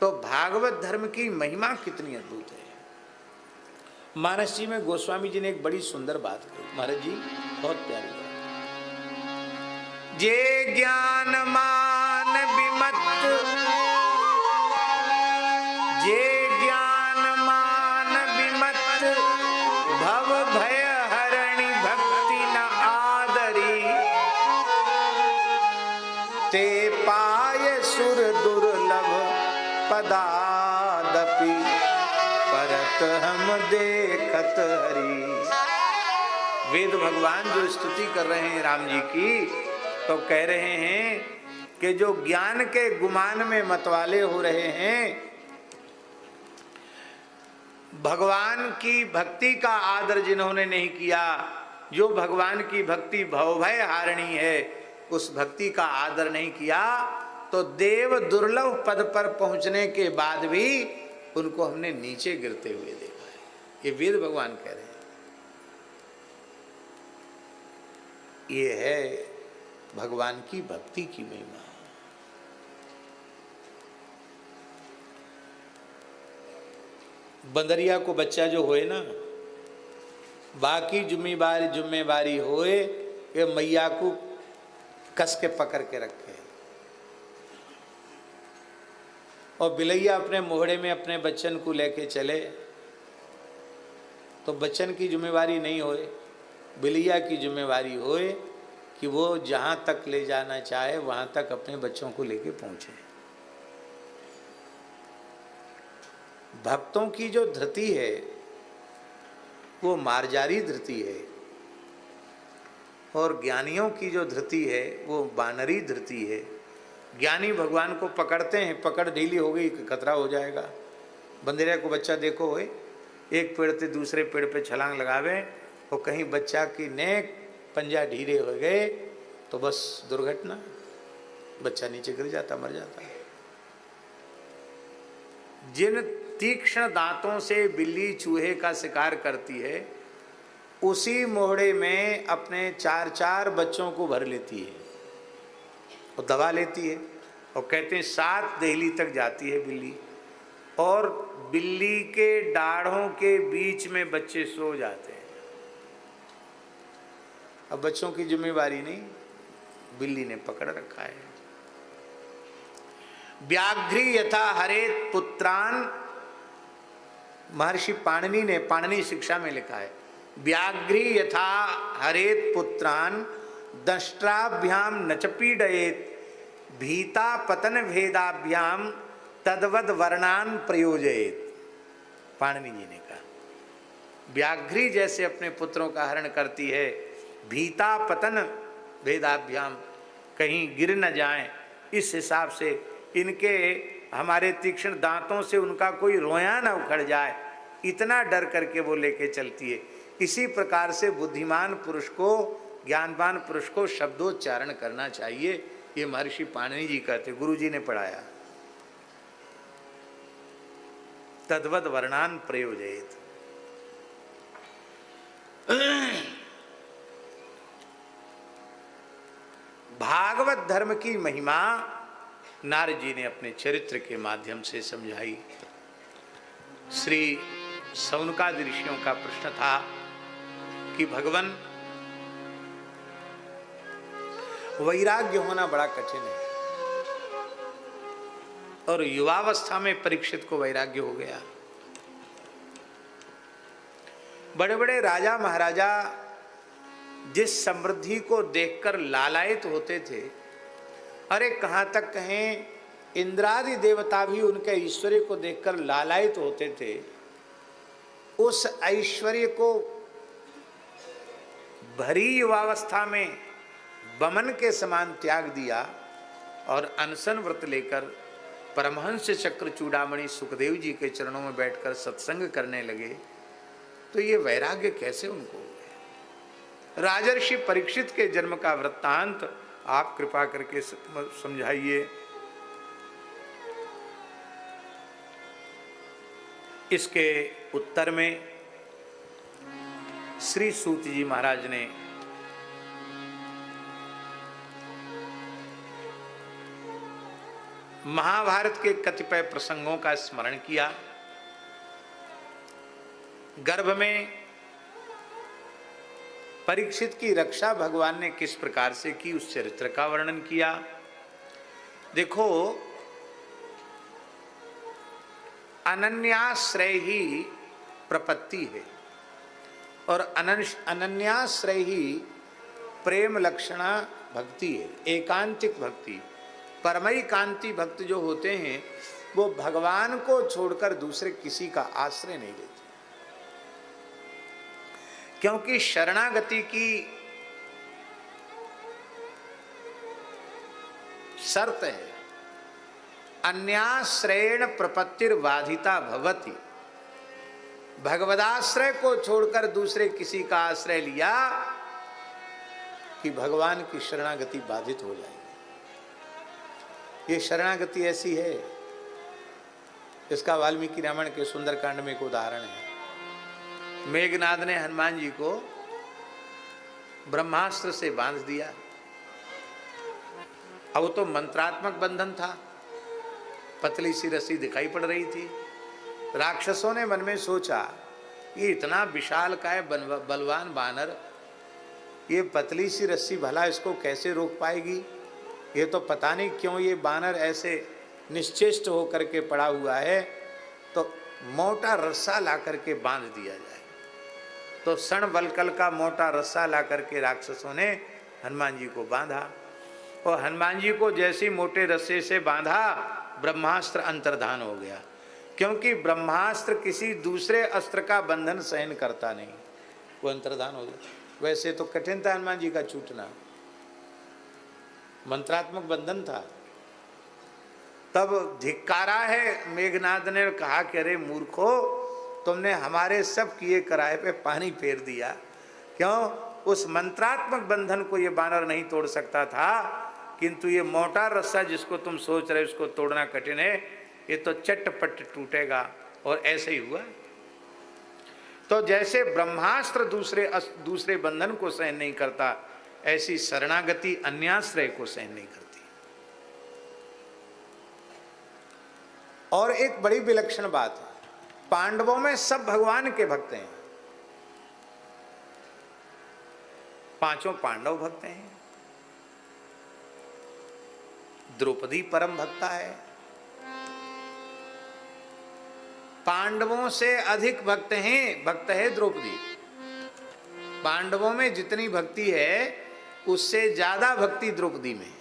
तो भागवत धर्म की महिमा कितनी अद्भुत है। मानस जी में गोस्वामी जी ने एक बड़ी सुंदर बात कही, महाराज जी बहुत प्यारी बात। जे ज्ञान मान विमत, जे ज्ञान मान विमत, भव भय हरणि भक्ति न आदरी, ते पाय सुर दुर्लभ पदादपि, परत हम देखत हरि। वेद भगवान जो स्तुति कर रहे हैं राम जी की, तो कह रहे हैं कि जो ज्ञान के गुमान में मतवाले हो रहे हैं, भगवान की भक्ति का आदर जिन्होंने नहीं किया, जो भगवान की भक्ति भवभय हारणी है, उस भक्ति का आदर नहीं किया, तो देव दुर्लभ पद पर पहुंचने के बाद भी उनको हमने नीचे गिरते हुए देखा है। ये वेद भगवान कह रहे हैं। ये है भगवान की भक्ति की महिमा। बंदरिया को बच्चा जो होए ना, बाकी जुम्मेवारी होए ये मैया को कस के पकड़ के रखे, और बिलैया अपने मोहड़े में अपने बच्चन को लेके चले, तो बच्चन की जिम्मेवारी नहीं होए, बिलैया की जिम्मेवारी होए कि वो जहाँ तक ले जाना चाहे वहाँ तक अपने बच्चों को लेके पहुँचे। भक्तों की जो धृति है वो मार्जारी धृति है, और ज्ञानियों की जो धृति है वो बानरी धृति है। ज्ञानी भगवान को पकड़ते हैं, पकड़ ढीली हो गई खतरा हो जाएगा। बंदरिया को बच्चा देखो होए, एक पेड़ से दूसरे पेड़ पे छलांग लगावे, और कहीं बच्चा की नेक पंजा ढीले हो गए तो बस दुर्घटना, बच्चा नीचे गिर जाता, मर जाता। जिन तीक्ष्ण दांतों से बिल्ली चूहे का शिकार करती है, उसी मोहड़े में अपने 4-4 बच्चों को भर लेती है और दबा लेती है, और कहते हैं 7 दहली तक जाती है बिल्ली, और बिल्ली के दाढ़ों के बीच में बच्चे सो जाते हैं। अब बच्चों की जिम्मेवारी नहीं, बिल्ली ने पकड़ रखा है। व्याघ्री यथा हरेत पुत्रान, महर्षि पाणिनि ने पाणिनि शिक्षा में लिखा है, व्याघ्री यथा हरेत पुत्रान दंष्ट्राभ्याम न च पीडयेत, भीता पतन भेदाभ्याम तद्वद वर्णान प्रयोजयेत। पाणिनि जी ने कहा, व्याघ्री जैसे अपने पुत्रों का हरण करती है, भीता पतन भेदाभ्याम, कहीं गिर न जाएं, इस हिसाब से इनके हमारे तीक्ष्ण दांतों से उनका कोई रोया न उखड़ जाए, इतना डर करके वो लेके चलती है। इसी प्रकार से बुद्धिमान पुरुष को, ज्ञानवान पुरुष को शब्दोच्चारण करना चाहिए। ये महर्षि पाणिनि जी कहते, गुरु जी ने पढ़ाया। तद्वद वर्णान प्रयोजयेत। भागवत धर्म की महिमा नारद जी ने अपने चरित्र के माध्यम से समझाई। श्री सौनकादि ऋषियों का प्रश्न था कि भगवान, वैराग्य होना बड़ा कठिन है, और युवावस्था में परीक्षित को वैराग्य हो गया। बड़े बड़े राजा महाराजा जिस समृद्धि को देखकर लालायित होते थे, अरे कहाँ तक कहें इंद्रादि देवता भी उनके ऐश्वर्य को देखकर लालायित होते थे, उस ऐश्वर्य को भरी युवावस्था में बमन के समान त्याग दिया और अनशन व्रत लेकर परमहंस चक्र चूड़ामणि सुखदेव जी के चरणों में बैठकर सत्संग करने लगे। तो ये वैराग्य कैसे उनको हो गया? राजर्षि परीक्षित के जन्म का वृत्तांत आप कृपा करके समझाइए। इसके उत्तर में श्री सूत जी महाराज ने महाभारत के कतिपय प्रसंगों का स्मरण किया। गर्भ में परीक्षित की रक्षा भगवान ने किस प्रकार से की, उस चरित्र का वर्णन किया। देखो, अनन्याश्रय ही प्रपत्ति है और अनन्याश्रय ही प्रेम लक्षणा भक्ति है, एकांतिक भक्ति। परमैकांती भक्त जो होते हैं वो भगवान को छोड़कर दूसरे किसी का आश्रय नहीं लेते, क्योंकि शरणागति की शर्त है अन्याश्रयेण प्रपत्तिर्बाधिता भवति। भगवदाश्रय को छोड़कर दूसरे किसी का आश्रय लिया कि भगवान की शरणागति बाधित हो जाएगी। ये शरणागति ऐसी है, इसका वाल्मीकि रामायण के सुंदरकांड में एक उदाहरण है। मेघनाद ने हनुमान जी को ब्रह्मास्त्र से बांध दिया। अब वो तो मंत्रात्मक बंधन था, पतली सी रस्सी दिखाई पड़ रही थी। राक्षसों ने मन में सोचा, ये इतना विशालकाय बलवान बानर, ये पतली सी रस्सी भला इसको कैसे रोक पाएगी। ये तो पता नहीं क्यों ये बानर ऐसे निश्चेष्ट होकर के पड़ा हुआ है, तो मोटा रस्सा ला करके बांध दिया जाए। तो सण बलकल का मोटा रस्सा ला करके राक्षसों ने हनुमान जी को बांधा, और हनुमान जी को जैसे मोटे रस्से से बांधा, ब्रह्मास्त्र अंतर्धान हो गया। क्योंकि ब्रह्मास्त्र किसी दूसरे अस्त्र का बंधन सहन करता नहीं, वो अंतर्धान हो गया। वैसे तो कठिन था हनुमान जी का छूटना, मंत्रात्मक बंधन था। तब धिक्कारा है, मेघनाद ने कहा कि अरे मूर्खो, तुमने हमारे सब किए कराए पे पानी फेर दिया। क्यों? उस मंत्रात्मक बंधन को ये बानर नहीं तोड़ सकता था, किंतु ये मोटा रस्सा जिसको तुम सोच रहे उसको तोड़ना कठिन है, ये तो चटपट टूटेगा। और ऐसे ही हुआ। तो जैसे ब्रह्मास्त्र दूसरे बंधन को सहन नहीं करता, ऐसी शरणागति अन्याश्रय को सहन नहीं करती। और एक बड़ी विलक्षण बात है, पांडवों में सब भगवान के भक्त हैं। पांचों पांडव भक्त हैं। द्रौपदी परम भक्ता है। पांडवों से अधिक भक्त है द्रौपदी। पांडवों में जितनी भक्ति है उससे ज्यादा भक्ति द्रौपदी में है।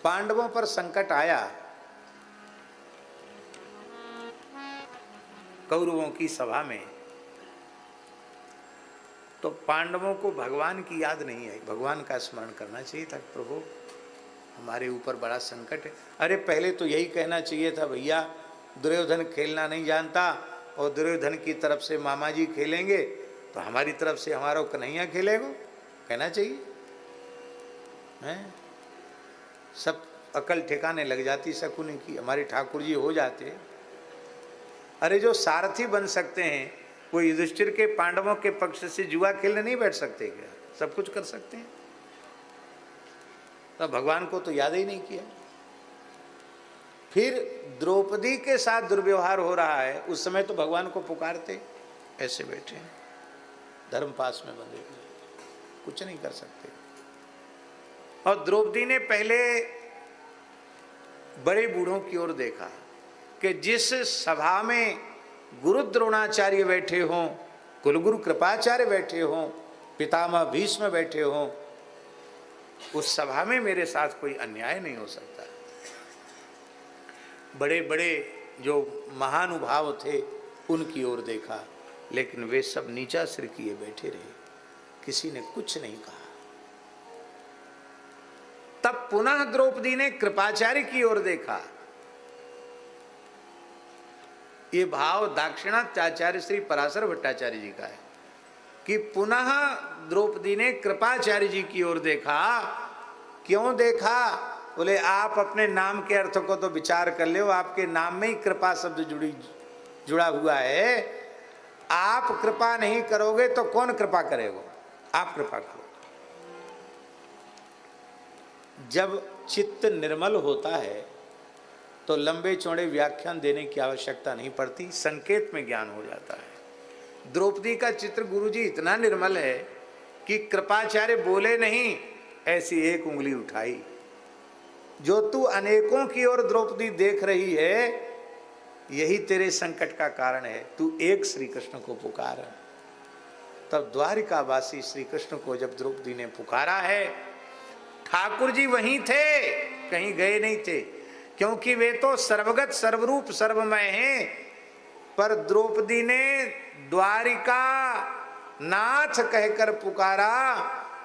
पांडवों पर संकट आया, कौरवों की सभा में, तो पांडवों को भगवान की याद नहीं आई। भगवान का स्मरण करना चाहिए था, प्रभु हमारे ऊपर बड़ा संकट है। अरे पहले तो यही कहना चाहिए था, भैया दुर्योधन खेलना नहीं जानता और दुर्योधन की तरफ से मामा जी खेलेंगे तो हमारी तरफ से हमारा कन्हैया खेलेगा, कहना चाहिए। हैं? सब अकल ठिकाने लग जाती शकुनी की, हमारे ठाकुर जी हो जाते। अरे जो सारथी बन सकते हैं वो युधिष्ठिर के पांडवों के पक्ष से जुआ खेलने नहीं बैठ सकते क्या? सब कुछ कर सकते हैं। तो भगवान को तो याद ही नहीं किया। फिर द्रौपदी के साथ दुर्व्यवहार हो रहा है, उस समय तो भगवान को पुकारते, ऐसे बैठे धर्म पास में बंधे हुए, कुछ नहीं कर सकते। और द्रौपदी ने पहले बड़े बूढ़ों की ओर देखा कि जिस सभा में गुरु द्रोणाचार्य बैठे हों, कुलगुरु कृपाचार्य बैठे हों, पितामह भीष्म बैठे हों, उस सभा में मेरे साथ कोई अन्याय नहीं हो सकता। बड़े बड़े जो महानुभाव थे उनकी ओर देखा, लेकिन वे सब नीचा सिर किए बैठे रहे, किसी ने कुछ नहीं कहा। तब पुनः द्रौपदी ने कृपाचार्य की ओर देखा। ये भाव दाक्षिणात्याचार्य श्री पराशर भट्टाचार्य जी का है कि पुनः द्रौपदी ने कृपाचार्य जी की ओर देखा। क्यों देखा? बोले आप अपने नाम के अर्थ को तो विचार कर ले, आपके नाम में ही कृपा शब्द जुड़ा हुआ है। आप कृपा नहीं करोगे तो कौन कृपा करेगा? आप कृपा करो। जब चित्त निर्मल होता है तो लंबे चौड़े व्याख्यान देने की आवश्यकता नहीं पड़ती, संकेत में ज्ञान हो जाता है। द्रौपदी का चित्र गुरुजी इतना निर्मल है कि कृपाचार्य बोले नहीं, ऐसी एक उंगली उठाई। जो तू अनेकों की ओर द्रौपदी देख रही है, यही तेरे संकट का कारण है। तू एक श्री कृष्ण को पुकार। तब द्वारिकावासी श्री कृष्ण को जब द्रौपदी ने पुकारा है, ठाकुर जी वहीं थे, कहीं गए नहीं थे, क्योंकि वे तो सर्वगत सर्वरूप सर्वमय हैं। पर द्रौपदी ने द्वारिका नाथ कहकर पुकारा,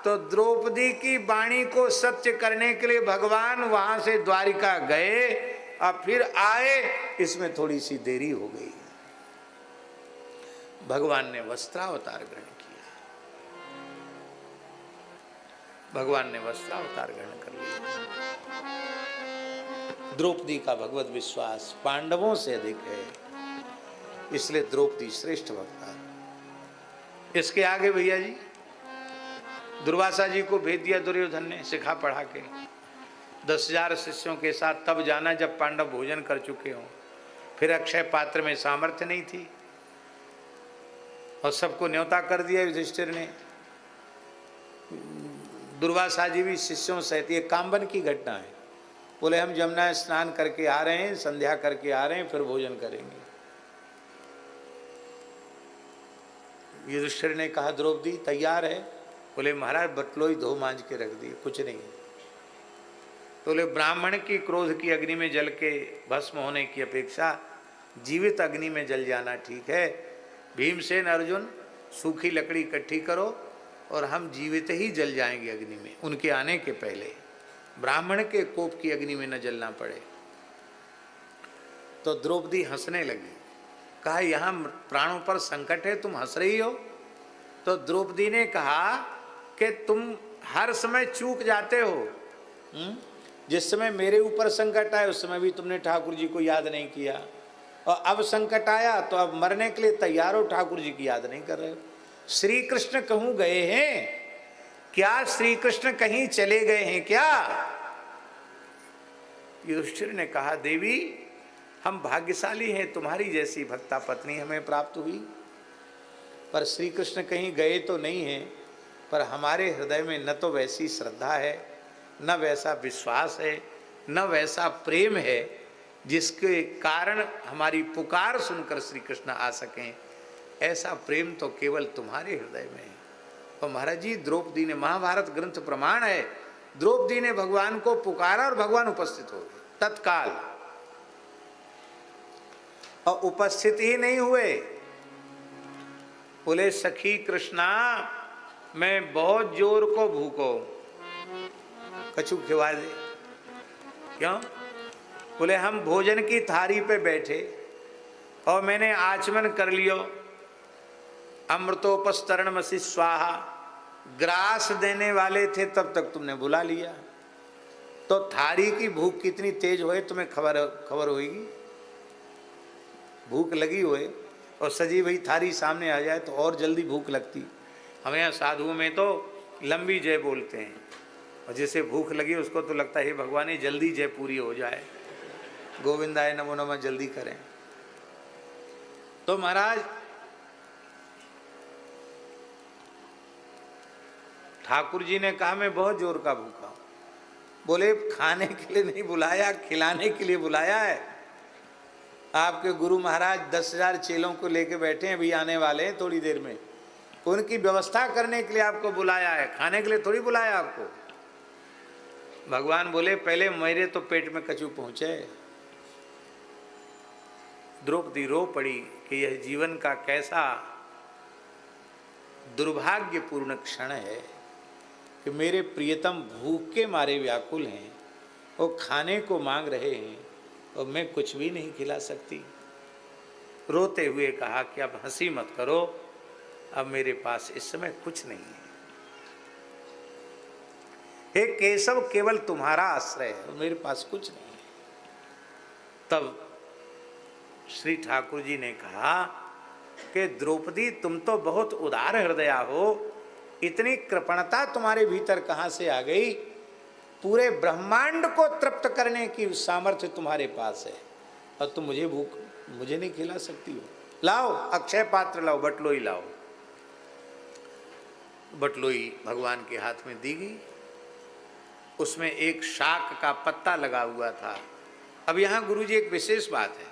तो द्रौपदी की वाणी को सत्य करने के लिए भगवान वहां से द्वारिका गए और फिर आए। इसमें थोड़ी सी देरी हो गई। भगवान ने वस्त्रावतार ग्रहण किया, भगवान ने वस्त्रावतार ग्रहण कर लिया। द्रौपदी का भगवत विश्वास पांडवों से अधिक है, इसलिए द्रौपदी श्रेष्ठ भक्ता है। इसके आगे भैया जी दुर्वासा जी को भेज दिया दुर्योधन ने सिखा पढ़ा के 10,000 शिष्यों के साथ। तब जाना जब पांडव भोजन कर चुके हों। फिर अक्षय पात्र में सामर्थ्य नहीं थी और सबको न्योता कर दिया युधिष्ठिर ने। दुर्वासा जी भी शिष्यों सहित, ये कामबन की घटना है। बोले हम जमुना स्नान करके आ रहे हैं, संध्या करके आ रहे हैं, फिर भोजन करेंगे। युधिष्ठिर ने कहा द्रौपदी तैयार है? बोले महाराज बटलोई धो मांझ के रख दिए, कुछ नहीं। बोले ब्राह्मण की क्रोध की अग्नि में जल के भस्म होने की अपेक्षा जीवित अग्नि में जल जाना ठीक है। भीमसेन अर्जुन सूखी लकड़ी इकट्ठी करो और हम जीवित ही जल जाएंगे अग्नि में, उनके आने के पहले। ब्राह्मण के कोप की अग्नि में न जलना पड़े। तो द्रौपदी हंसने लगी, कहा यहाँ प्राणों पर संकट है, तुम हंस रही हो? तो द्रौपदी ने कहा कि तुम हर समय चूक जाते हो। जिस समय मेरे ऊपर संकट आए उस समय भी तुमने ठाकुर जी को याद नहीं किया, और अब संकट आया तो अब मरने के लिए तैयार हो, ठाकुर जी की याद नहीं कर रहे हो। श्री कृष्ण कहूं गए हैं क्या? श्री कृष्ण कहीं चले गए हैं क्या? युधिष्ठिर ने कहा देवी हम भाग्यशाली हैं, तुम्हारी जैसी भक्ता पत्नी हमें प्राप्त हुई। पर श्री कृष्ण कहीं गए तो नहीं हैं, पर हमारे हृदय में न तो वैसी श्रद्धा है, न वैसा विश्वास है, न वैसा प्रेम है जिसके कारण हमारी पुकार सुनकर श्री कृष्ण आ सकें। ऐसा प्रेम तो केवल तुम्हारे हृदय में है। और महाराज जी द्रौपदी ने, महाभारत ग्रंथ प्रमाण है, द्रौपदी ने भगवान को पुकारा और भगवान उपस्थित हो गए तत्काल। और उपस्थित ही नहीं हुए, बोले सखी कृष्णा मैं बहुत जोर को भूखो, कछु खिवा दे। क्यों? बोले हम भोजन की थाली पे बैठे और मैंने आचमन कर लियो, अमृतोपस्तरणमसि स्वाहा, ग्रास देने वाले थे तब तक तुमने बुला लिया। तो थाली की भूख कितनी तेज होए तुम्हें खबर होगी। भूख लगी होए और सजी हुई थाली सामने आ जाए तो और जल्दी भूख लगती। हमें यहाँ साधुओं में तो लंबी जय बोलते हैं, और जिसे भूख लगी उसको तो लगता है हे भगवान जल्दी जय पूरी हो जाए, गोविंदाय नमो नमः जल्दी करें। तो महाराज ठाकुर जी ने कहा मैं बहुत जोर का भूखा हूं। बोले खाने के लिए नहीं बुलाया, खिलाने के लिए बुलाया है। आपके गुरु महाराज 10,000 चेलों को लेके बैठे हैं, अभी आने वाले हैं थोड़ी देर में, उनकी व्यवस्था करने के लिए आपको बुलाया है, खाने के लिए थोड़ी बुलाया आपको। भगवान बोले पहले मेरे तो पेट में कछु पहुंचे। द्रौपदी रो पड़ी कि यह जीवन का कैसा दुर्भाग्यपूर्ण क्षण है कि मेरे प्रियतम भूख के मारे व्याकुल हैं, वो खाने को मांग रहे हैं और मैं कुछ भी नहीं खिला सकती। रोते हुए कहा कि अब हंसी मत करो, अब मेरे पास इस समय कुछ नहीं है। हे केशव केवल तुम्हारा आश्रय है और मेरे पास कुछ नहीं है। तब श्री ठाकुर जी ने कहा कि द्रौपदी तुम तो बहुत उदार हृदया हो, इतनी कृपणता तुम्हारे भीतर कहाँ से आ गई? पूरे ब्रह्मांड को तृप्त करने की सामर्थ्य तुम्हारे पास है, और तुम मुझे नहीं खिला सकती हो। लाओ अक्षय पात्र लाओ, बटलोई लाओ। बटलोई भगवान के हाथ में दी गई, उसमें एक शाक का पत्ता लगा हुआ था। अब यहां गुरुजी एक विशेष बात है,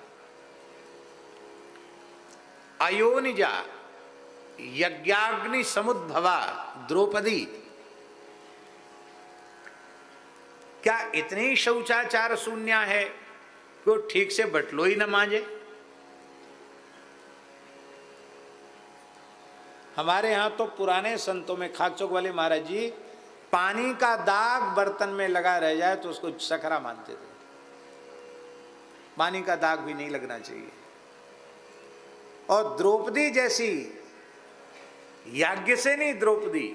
अयोनिजा यज्ञाग्नि समुद्भवा द्रौपदी, क्या इतनी शौचाचार शून्य है कि वो ठीक से बटलोई न मांजे? हमारे यहाँ तो पुराने संतों में खाकचौक वाले महाराज जी, पानी का दाग बर्तन में लगा रह जाए तो उसको सखरा मानते थे। पानी का दाग भी नहीं लगना चाहिए। और द्रौपदी जैसी, याज्ञ से नहीं द्रौपदी,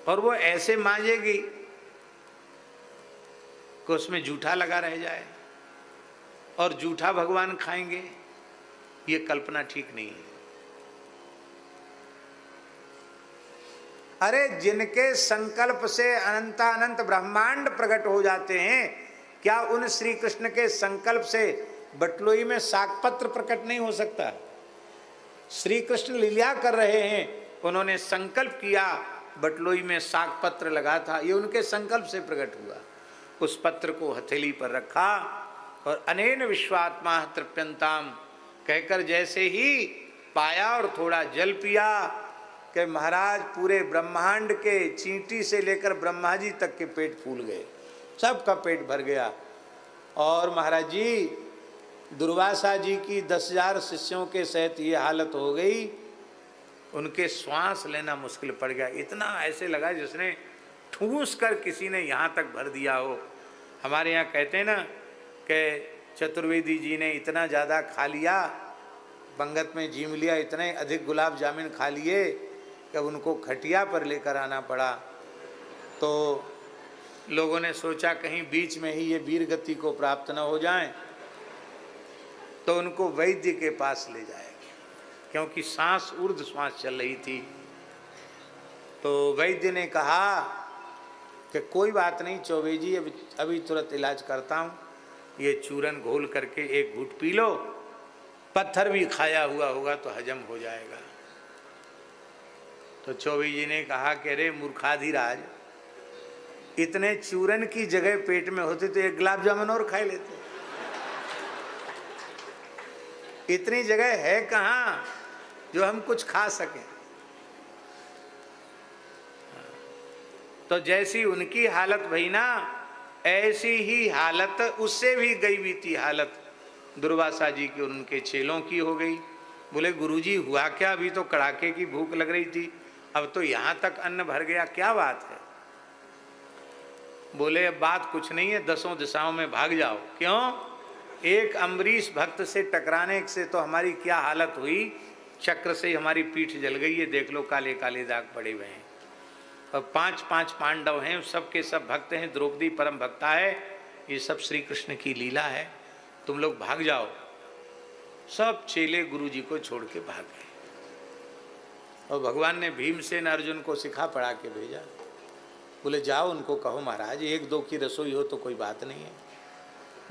और वो ऐसे मांजेगी कि उसमें जूठा लगा रह जाए, और जूठा भगवान खाएंगे, ये कल्पना ठीक नहीं है। अरे जिनके संकल्प से अनंतानंत ब्रह्मांड प्रकट हो जाते हैं, क्या उन श्री कृष्ण के संकल्प से बटलोई में शाकपत्र प्रकट नहीं हो सकता? श्री कृष्ण लीला कर रहे हैं, उन्होंने संकल्प किया, बटलोई में शाकपत्र लगा था, ये उनके संकल्प से प्रकट हुआ। उस पत्र को हथेली पर रखा और अनेन विश्वात्मा तृप्यंताम कहकर जैसे ही पाया और थोड़ा जल पिया कि महाराज पूरे ब्रह्मांड के चींटी से लेकर ब्रह्मा जी तक के पेट फूल गए, सबका पेट भर गया। और महाराज जी दुर्वासा जी की 10,000 शिष्यों के सहित ये हालत हो गई, उनके श्वास लेना मुश्किल पड़ गया। इतना ऐसे लगा जिसने ठूस कर किसी ने यहाँ तक भर दिया हो। हमारे यहाँ कहते हैं ना कि चतुर्वेदी जी ने इतना ज़्यादा खा लिया, पंगत में जीम लिया, इतने अधिक गुलाब जामुन खा लिए कि उनको खटिया पर लेकर आना पड़ा। तो लोगों ने सोचा कहीं बीच में ही ये वीर गति को प्राप्त न हो जाएं, तो उनको वैद्य के पास ले जाएंगे, क्योंकि सांस ऊर्ध्व श्वास चल रही थी। तो वैद्य ने कहा कि कोई बात नहीं चौबे जी, अभी तुरंत इलाज करता हूँ, ये चूरन घोल करके एक घूंट पी लो, पत्थर भी खाया हुआ होगा तो हजम हो जाएगा। तो चौबे जी ने कहा कि अरे मूर्खाधिराज, इतने चूरन की जगह पेट में होती तो एक गुलाब जामुन और खा लेते, इतनी जगह है कहाँ जो हम कुछ खा सकें। तो जैसी उनकी हालत भई ना, ऐसी ही हालत उससे भी गई बीती हालत दुर्वासा जी की और उनके चेलों की हो गई। बोले गुरुजी हुआ क्या? अभी तो कड़ाके की भूख लग रही थी, अब तो यहाँ तक अन्न भर गया, क्या बात है? बोले अब बात कुछ नहीं है, 10 दिशाओं में भाग जाओ। क्यों? एक अम्बरीश भक्त से टकराने से तो हमारी क्या हालत हुई, चक्र से हमारी पीठ जल गई है, देख लो काले काले दाग पड़े हुए हैं। और 5 पांडव हैं, सब के सब भक्त हैं, द्रौपदी परम भक्ता है, ये सब श्री कृष्ण की लीला है, तुम लोग भाग जाओ। सब चेले गुरु जी को छोड़ के भाग गए। और भगवान ने भीमसेन अर्जुन को सिखा पढ़ा के भेजा। बोले जाओ उनको कहो महाराज 1-2 की रसोई हो तो कोई बात नहीं है,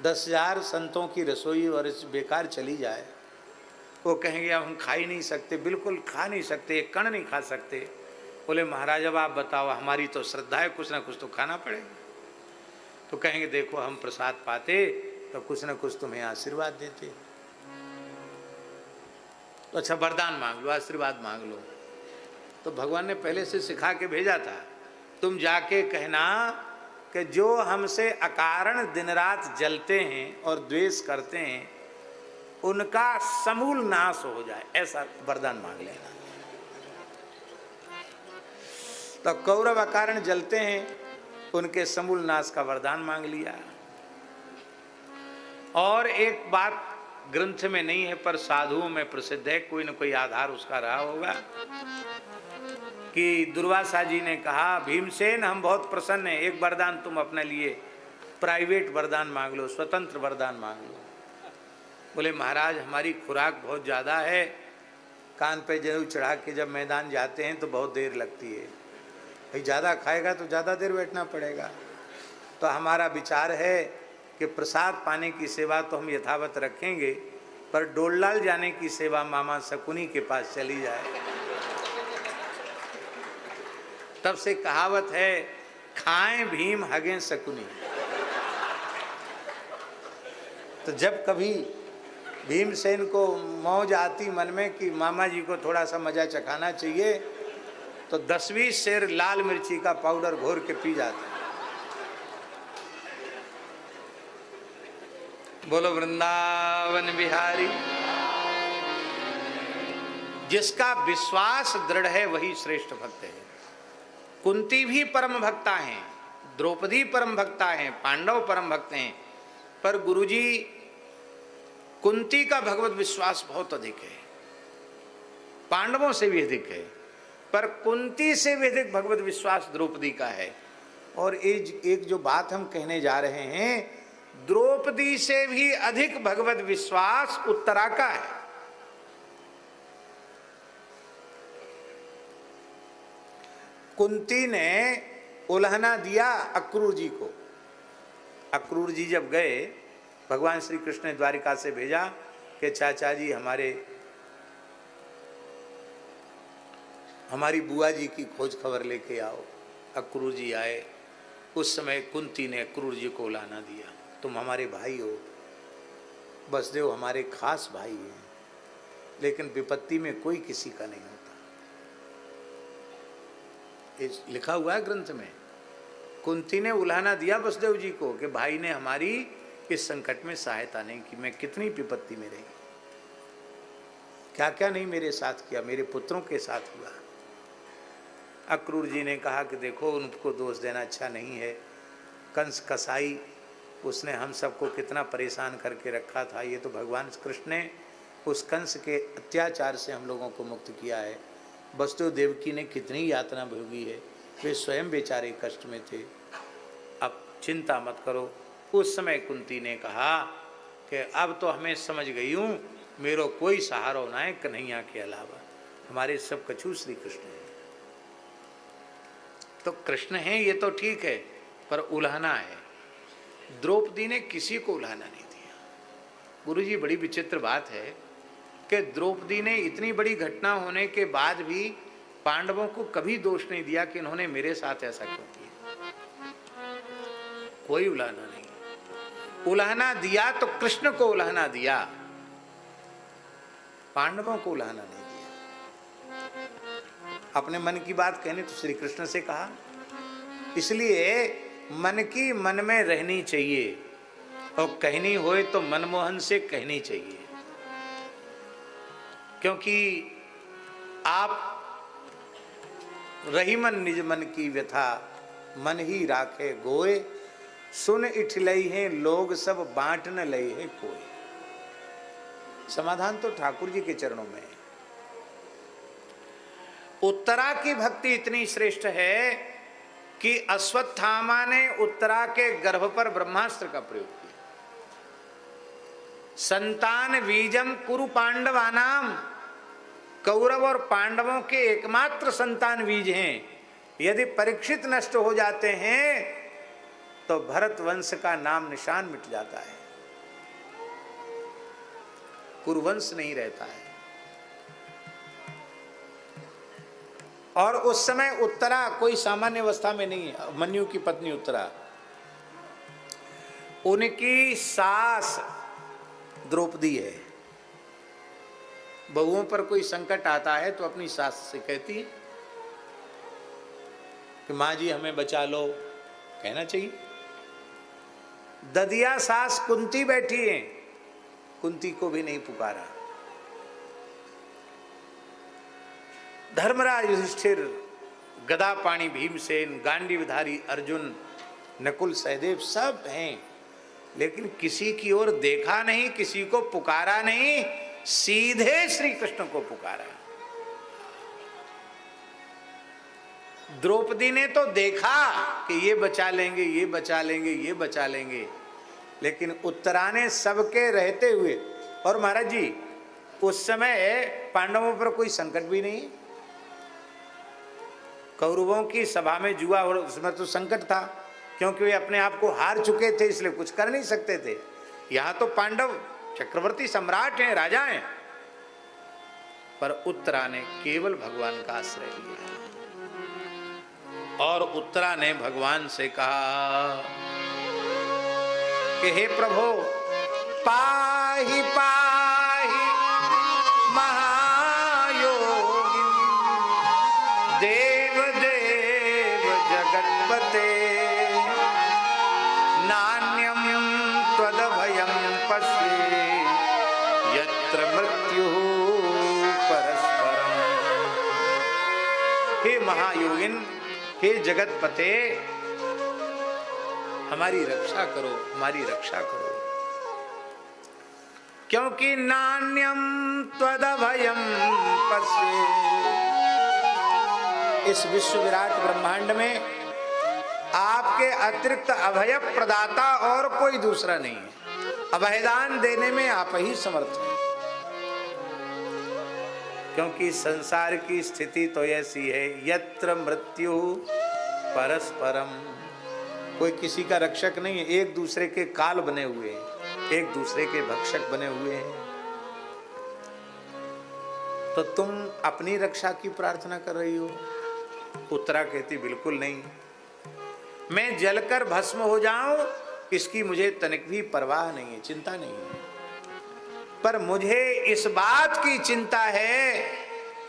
10,000 संतों की रसोई और इस बेकार चली जाए, वो कहेंगे अब हम खा ही नहीं सकते, बिल्कुल खा नहीं सकते, एक कण नहीं खा सकते। बोले महाराज अब आप बताओ, हमारी तो श्रद्धा है, कुछ ना कुछ तो खाना पड़ेगा। तो कहेंगे देखो हम प्रसाद पाते तो कुछ ना कुछ तुम्हें आशीर्वाद देते, तो अच्छा वरदान मांग लो, आशीर्वाद मांग लो। तो भगवान ने पहले से सिखा के भेजा था, तुम जाके कहना कि जो हमसे अकारण दिन रात जलते हैं और द्वेष करते हैं, उनका समूल नाश हो जाए, ऐसा वरदान मांग लेना। तो कौरव अकारण जलते हैं, उनके समूल नाश का वरदान मांग लिया। और एक बात ग्रंथ में नहीं है पर साधुओं में प्रसिद्ध है, कोई न कोई आधार उसका रहा होगा, कि दुर्वासा जी ने कहा भीमसेन हम बहुत प्रसन्न हैं, एक वरदान तुम अपने लिए प्राइवेट वरदान मांग लो, स्वतंत्र वरदान मांग लो। बोले महाराज हमारी खुराक बहुत ज़्यादा है, कान पे जरूर चढ़ा के जब मैदान जाते हैं तो बहुत देर लगती है, भाई ज़्यादा खाएगा तो ज़्यादा देर बैठना पड़ेगा। तो हमारा विचार है कि प्रसाद पाने की सेवा तो हम यथावत रखेंगे, पर डोललाल जाने की सेवा मामा शकुनी के पास चली जाए। तब से कहावत है, खाएं भीम हगें शकुनी। तो जब कभी भीमसेन को मौज आती मन में कि मामा जी को थोड़ा सा मजा चखाना चाहिए, तो 10-20 सेर लाल मिर्ची का पाउडर घोर के पी जाते। बोलो वृंदावन बिहारी। जिसका विश्वास दृढ़ है वही श्रेष्ठ भक्त है। कुंती भी परम भक्ता हैं, द्रौपदी परम भक्ता हैं, पांडव परम भक्त हैं, पर गुरुजी कुंती का भगवत विश्वास बहुत अधिक है, पांडवों से भी अधिक है, पर कुंती से भी अधिक भगवत विश्वास द्रौपदी का है। और एक जो बात हम कहने जा रहे हैं, द्रौपदी से भी अधिक भगवत विश्वास उत्तरा का है। कुंती ने उल्हना दिया अक्रूर जी को। अक्रूर जी जब गए, भगवान श्री कृष्ण ने द्वारिका से भेजा कि चाचा जी हमारी बुआ जी की खोज खबर लेके आओ। अक्रूर जी आए। उस समय कुंती ने अक्रूर जी को उलाना दिया, तुम हमारे भाई हो, बसदेव हमारे खास भाई हैं, लेकिन विपत्ति में कोई किसी का नहीं होता। इस लिखा हुआ है ग्रंथ में। कुंती ने उलाना दिया बसदेव जी को कि भाई ने हमारी इस संकट में सहायता नहीं की, मैं कितनी विपत्ति में रही, क्या क्या नहीं मेरे साथ किया, मेरे पुत्रों के साथ हुआ। अक्रूर जी ने कहा कि देखो, उनको दोष देना अच्छा नहीं है, कंस कसाई उसने हम सबको कितना परेशान करके रखा था, ये तो भगवान कृष्ण ने उस कंस के अत्याचार से हम लोगों को मुक्त किया है। वसुदेव देवकी ने कितनी यातना भोगी है, वे स्वयं बेचारे कष्ट में थे, अब चिंता मत करो। उस समय कुंती ने कहा कि अब तो हमें समझ गई हूँ, मेरो कोई सहारा ना है कन्हैया के अलावा, हमारे सब कछु श्री कृष्ण हैं। तो कृष्ण हैं ये तो ठीक है, पर उल्हाना है। द्रौपदी ने किसी को उल्हाना नहीं दिया। गुरुजी बड़ी विचित्र बात है कि द्रौपदी ने इतनी बड़ी घटना होने के बाद भी पांडवों को कभी दोष नहीं दिया कि इन्होंने मेरे साथ ऐसा क्यों किया, कोई उल्हाना नहीं। उल्हाना दिया तो कृष्ण को उल्हाना दिया, पांडवों को उल्हाना नहीं दिया। अपने मन की बात कहनी तो श्री कृष्ण से कहा, इसलिए मन की मन में रहनी चाहिए और कहनी होए तो मनमोहन से कहनी चाहिए, क्योंकि आप रही मन निज मन की व्यथा, मन ही राखे गोए, सुन इठलई है लोग सब बांट न लई है कोई। समाधान तो ठाकुर जी के चरणों में है। उत्तरा की भक्ति इतनी श्रेष्ठ है कि अश्वत्थामा ने उत्तरा के गर्भ पर ब्रह्मास्त्र का प्रयोग किया। संतान बीजम कुरु पांडवानाम, कौरव और पांडवों के एकमात्र संतान बीज हैं। यदि परीक्षित नष्ट हो जाते हैं तो भरत वंश का नाम निशान मिट जाता है, कुरुवंश नहीं रहता है। और उस समय उत्तरा कोई सामान्य अवस्था में नहीं है। मन्यु की पत्नी उत्तरा, उनकी सास द्रौपदी है। बहुओं पर कोई संकट आता है तो अपनी सास से कहती है कि माँ जी हमें बचा लो, कहना चाहिए। ददिया सास कुंती बैठी है, कुंती को भी नहीं पुकारा। धर्मराज युधिष्ठिर, गदा पाणी भीमसेन, गांडीवधारी अर्जुन, नकुल सहदेव सब हैं, लेकिन किसी की ओर देखा नहीं, किसी को पुकारा नहीं, सीधे श्री कृष्ण को पुकारा। द्रौपदी ने तो देखा कि ये बचा लेंगे, ये बचा लेंगे, ये बचा लेंगे, लेकिन उत्तरा ने सबके रहते हुए और महाराज जी उस समय पांडवों पर कोई संकट भी नहीं। कौरवों की सभा में जुआ हो, उसमें तो संकट था, क्योंकि वे अपने आप को हार चुके थे, इसलिए कुछ कर नहीं सकते थे। यहां तो पांडव चक्रवर्ती सम्राट हैं, राजा हैं, पर उत्तरा ने केवल भगवान का आश्रय लिया। और उत्तरा ने भगवान से कहा कि हे प्रभु, पाहि पाहि महायोगी देव देव जगत्पते, नान्यम त्वदभयं पश्ये यत्र मृत्यु परस्परम। हे महायोगिन, हे जगतपते, हमारी रक्षा करो, हमारी रक्षा करो, क्योंकि नान्यम त्वदभयं पश्ये, इस विश्व विराट ब्रह्मांड में आपके अतिरिक्त अभय प्रदाता और कोई दूसरा नहीं है। अभयदान देने में आप ही समर्थ हैं, क्योंकि संसार की स्थिति तो ऐसी है, यत्र मृत्यु परस्परम, कोई किसी का रक्षक नहीं है, एक दूसरे के काल बने हुए हैं, एक दूसरे के भक्षक बने हुए हैं। तो तुम अपनी रक्षा की प्रार्थना कर रही हो? उत्तरा कहती बिल्कुल नहीं, मैं जलकर भस्म हो जाऊं इसकी मुझे तनिक भी परवाह नहीं है, चिंता नहीं है, पर मुझे इस बात की चिंता है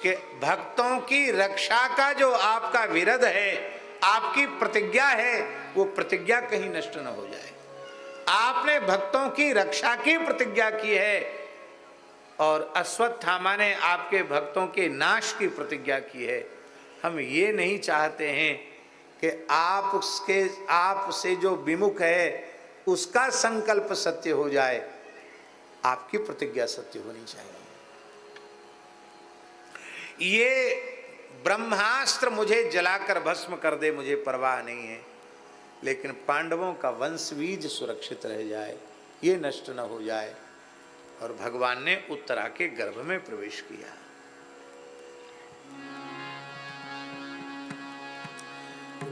कि भक्तों की रक्षा का जो आपका विरध है, आपकी प्रतिज्ञा है, वो प्रतिज्ञा कहीं नष्ट न हो जाए। आपने भक्तों की रक्षा की प्रतिज्ञा की है और अश्वत्थामा ने आपके भक्तों के नाश की प्रतिज्ञा की है। हम ये नहीं चाहते हैं कि आपसे जो विमुख है उसका संकल्प सत्य हो जाए, आपकी प्रतिज्ञा सत्य होनी चाहिए। ये ब्रह्मास्त्र मुझे जलाकर भस्म कर दे, मुझे परवाह नहीं है, लेकिन पांडवों का वंश बीज सुरक्षित रह जाए, ये नष्ट न हो जाए। और भगवान ने उत्तरा के गर्भ में प्रवेश किया।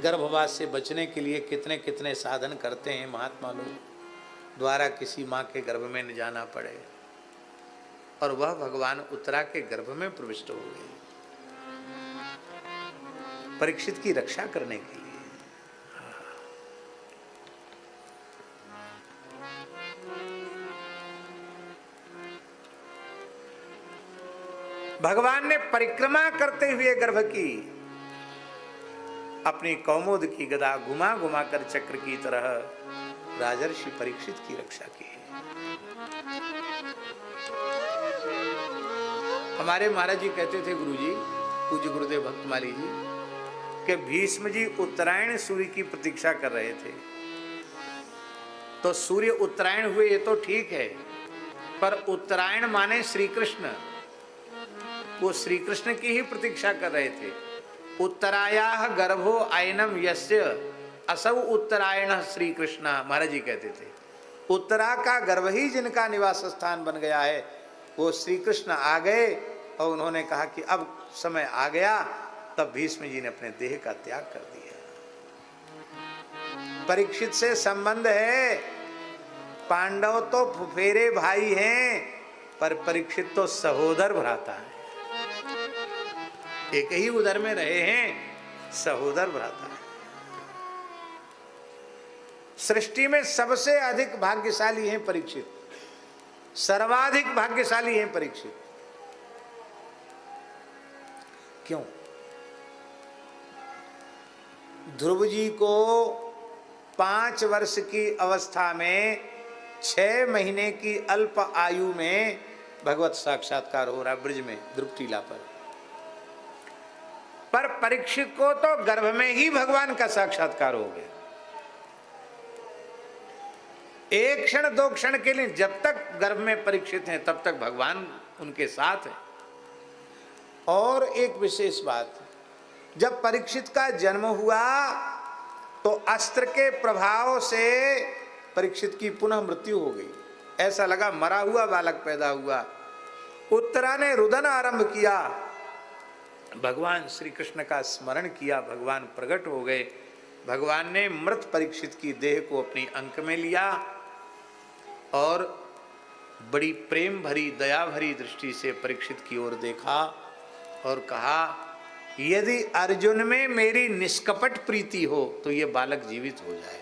गर्भवास से बचने के लिए कितने कितने साधन करते हैं महात्मा लोग, द्वारा किसी माँ के गर्भ में न जाना पड़े, और वह भगवान उत्तरा के गर्भ में प्रविष्ट हो गए परीक्षित की रक्षा करने के लिए। भगवान ने परिक्रमा करते हुए गर्भ की अपनी कौमुद की गदा घुमा घुमा कर चक्र की तरह राजर्षि परीक्षित की रक्षा की। हमारे महाराज जी कहते थे, गुरुजी, पूज्य गुरुदेव भक्तमाली जी, कि भीष्म जी उत्तरायण सूर्य की प्रतीक्षा कर रहे थे। तो सूर्य उत्तरायण हुए ये तो ठीक है, पर उत्तरायण माने श्री कृष्ण, वो श्री कृष्ण की ही प्रतीक्षा कर रहे थे। उत्तरायाः गर्भो आयनम यस्य असौ उत्तरायण श्री कृष्ण, महाराज जी कहते थे, उत्तरा का गर्भ ही जिनका निवास स्थान बन गया है, वो श्री कृष्ण आ गए। और उन्होंने कहा कि अब समय आ गया, तब भीष्म जी ने अपने देह का त्याग कर दिया। परीक्षित से संबंध है, पांडव तो फुफेरे भाई हैं, पर परीक्षित तो सहोदर भ्राता है, एक ही उदर में रहे हैं, सहोदर भ्राता है। सृष्टि में सबसे अधिक भाग्यशाली हैं परीक्षित, सर्वाधिक भाग्यशाली हैं परीक्षित। क्यों? ध्रुव जी को 5 वर्ष की अवस्था में 6 महीने की अल्प आयु में भगवत साक्षात्कार हो रहा ब्रज में ध्रुव टीला पर परीक्षित को तो गर्भ में ही भगवान का साक्षात्कार हो गया। एक क्षण 2 क्षण के लिए जब तक गर्भ में परीक्षित हैं, तब तक भगवान उनके साथ है। और एक विशेष बात, जब परीक्षित का जन्म हुआ तो अस्त्र के प्रभाव से परीक्षित की पुनः मृत्यु हो गई। ऐसा लगा मरा हुआ बालक पैदा हुआ। उत्तरा ने रुदन आरंभ किया, भगवान श्री कृष्ण का स्मरण किया, भगवान प्रकट हो गए। भगवान ने मृत परीक्षित की देह को अपनी अंक में लिया और बड़ी प्रेम भरी दया भरी दृष्टि से परीक्षित की ओर देखा और कहा, यदि अर्जुन में मेरी निष्कपट प्रीति हो तो ये बालक जीवित हो जाए।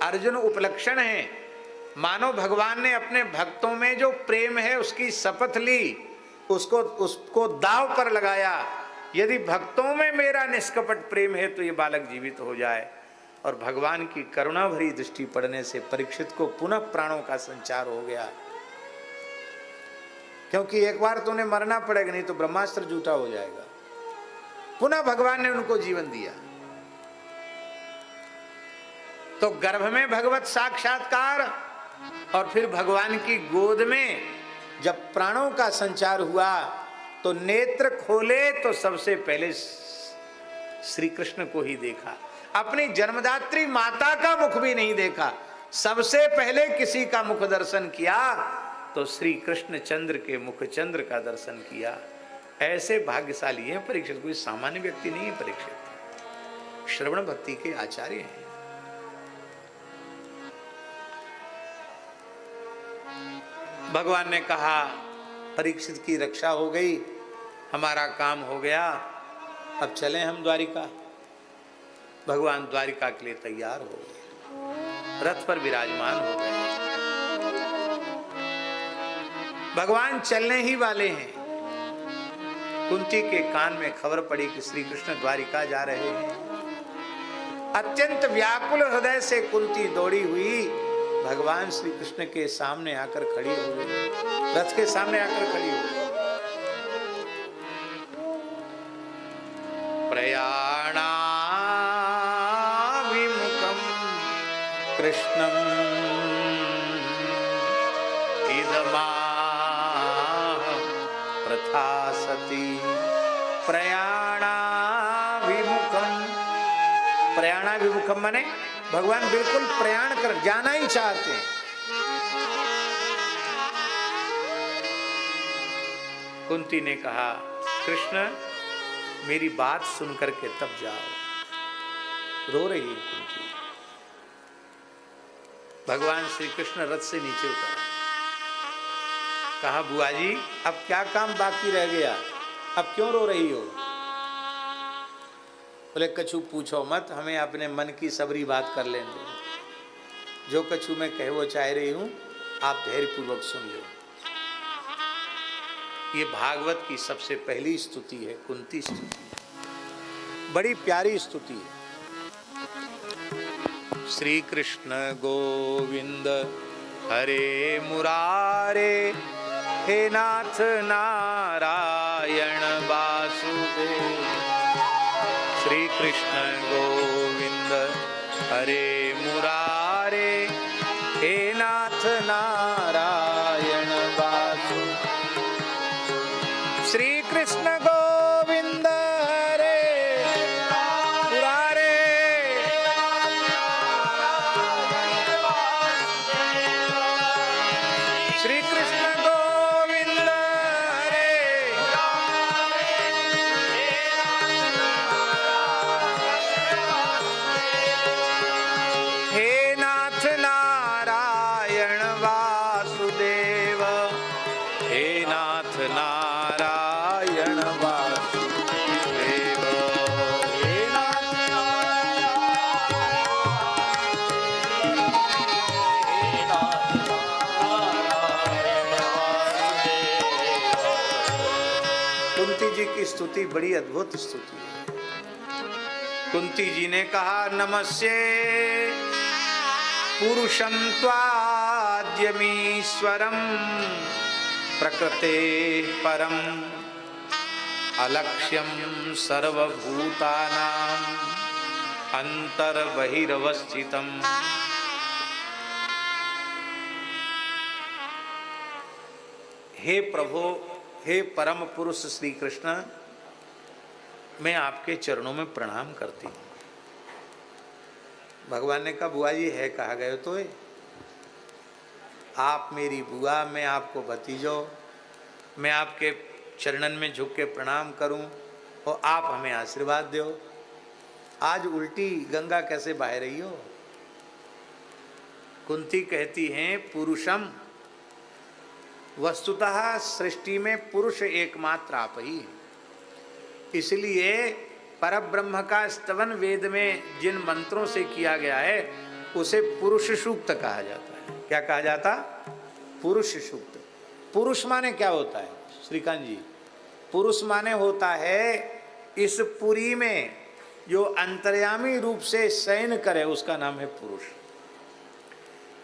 अर्जुन उपलक्षण है, मानो भगवान ने अपने भक्तों में जो प्रेम है उसकी शपथ ली, उसको दांव पर लगाया। यदि भक्तों में मेरा निष्कपट प्रेम है तो ये बालक जीवित हो जाए। और भगवान की करुणा भरी दृष्टि पड़ने से परीक्षित को पुनः प्राणों का संचार हो गया, क्योंकि एक बार तो उन्हें मरना पड़ेगा, नहीं तो ब्रह्मास्त्र झूठा हो जाएगा। पुनः भगवान ने उनको जीवन दिया। तो गर्भ में भगवत साक्षात्कार और फिर भगवान की गोद में जब प्राणों का संचार हुआ तो नेत्र खोले तो सबसे पहले श्री कृष्ण को ही देखा। अपनी जन्मदात्री माता का मुख भी नहीं देखा, सबसे पहले किसी का मुख दर्शन किया तो श्री कृष्ण चंद्र के मुख चंद्र का दर्शन किया। ऐसे भाग्यशाली हैं परीक्षित, कोई सामान्य व्यक्ति नहीं है परीक्षित, श्रवण भक्ति के आचार्य हैं। भगवान ने कहा, परीक्षित की रक्षा हो गई, हमारा काम हो गया, अब चलें हम द्वारिका। भगवान द्वारिका के लिए तैयार हो गए, रथ पर विराजमान हो गए। भगवान चलने ही वाले हैं। कुंती के कान में खबर पड़ी कि श्री कृष्ण द्वारिका जा रहे हैं। अत्यंत व्याकुल हृदय से कुंती दौड़ी हुई भगवान श्री कृष्ण के सामने आकर खड़ी हो गई, रथ के सामने आकर खड़ी हो गई। प्रयाणा विमुखम कृष्णम इदमा प्रथा सती। प्रयाणा विमुखम, प्रयाणा विमुखम माने भगवान बिल्कुल प्रयाण कर जाना ही चाहते हैं। कुंती ने कहा, कृष्ण मेरी बात सुनकर के तब जाओ। रो रही है कुंती। भगवान श्री कृष्ण रथ से नीचे उतरा, कहा, बुआ जी अब क्या काम बाकी रह गया, अब क्यों रो रही हो? बोले, कछु पूछो मत, हमें अपने मन की सबरी बात कर लेने दो। जो कछु मैं कह वो चाह रही हूं, आप धैर्य पूर्वक सुन लो। ये भागवत की सबसे पहली स्तुति है, कुंती स्तुति, बड़ी प्यारी स्तुति है। श्री कृष्ण गोविंद हरे मुरारे, हे नाथ नारायण वासुदेव। श्री कृष्ण गोविंद हरे मुरारे, हे नाथ नारायण वासुदेव। श्री कृष्ण गोविंद हरे मुरारे, श्री कृष्ण गोविंद हरे, हे नाथ नारायण वासुदेव, हे नाथ नारायण वासुदेव, हे नाथ कुंती जी की स्तुति बड़ी अद्भुत स्तुति है। कुंती जी ने कहा, नमस्ये पुरुषं त्वाद्यमीश्वरं प्रकृते परम अलक्ष्यं सर्वभूतानां अंतर्बहिरवस्थितम्। हे प्रभु, हे परम पुरुष श्री कृष्ण, मैं आपके चरणों में प्रणाम करती हूँ। भगवान ने कहा, बुआ जी है कहा गए तो है? आप मेरी बुआ, मैं आपको भतीजो, मैं आपके चरणन में झुक के प्रणाम करूं और आप हमें आशीर्वाद दो। आज उल्टी गंगा कैसे बह रही हो? कुंती कहती हैं पुरुषम, वस्तुतः सृष्टि में पुरुष एकमात्र आप ही है। इसलिए परब्रह्म का स्तवन वेद में जिन मंत्रों से किया गया है उसे पुरुष सूक्त कहा जाता है। क्या कहा जाता? पुरुष सूक्त। पुरुष माने क्या होता है श्रीकांत जी? पुरुष माने होता है इस पुरी में जो अंतर्यामी रूप से शयन करे, उसका नाम है पुरुष।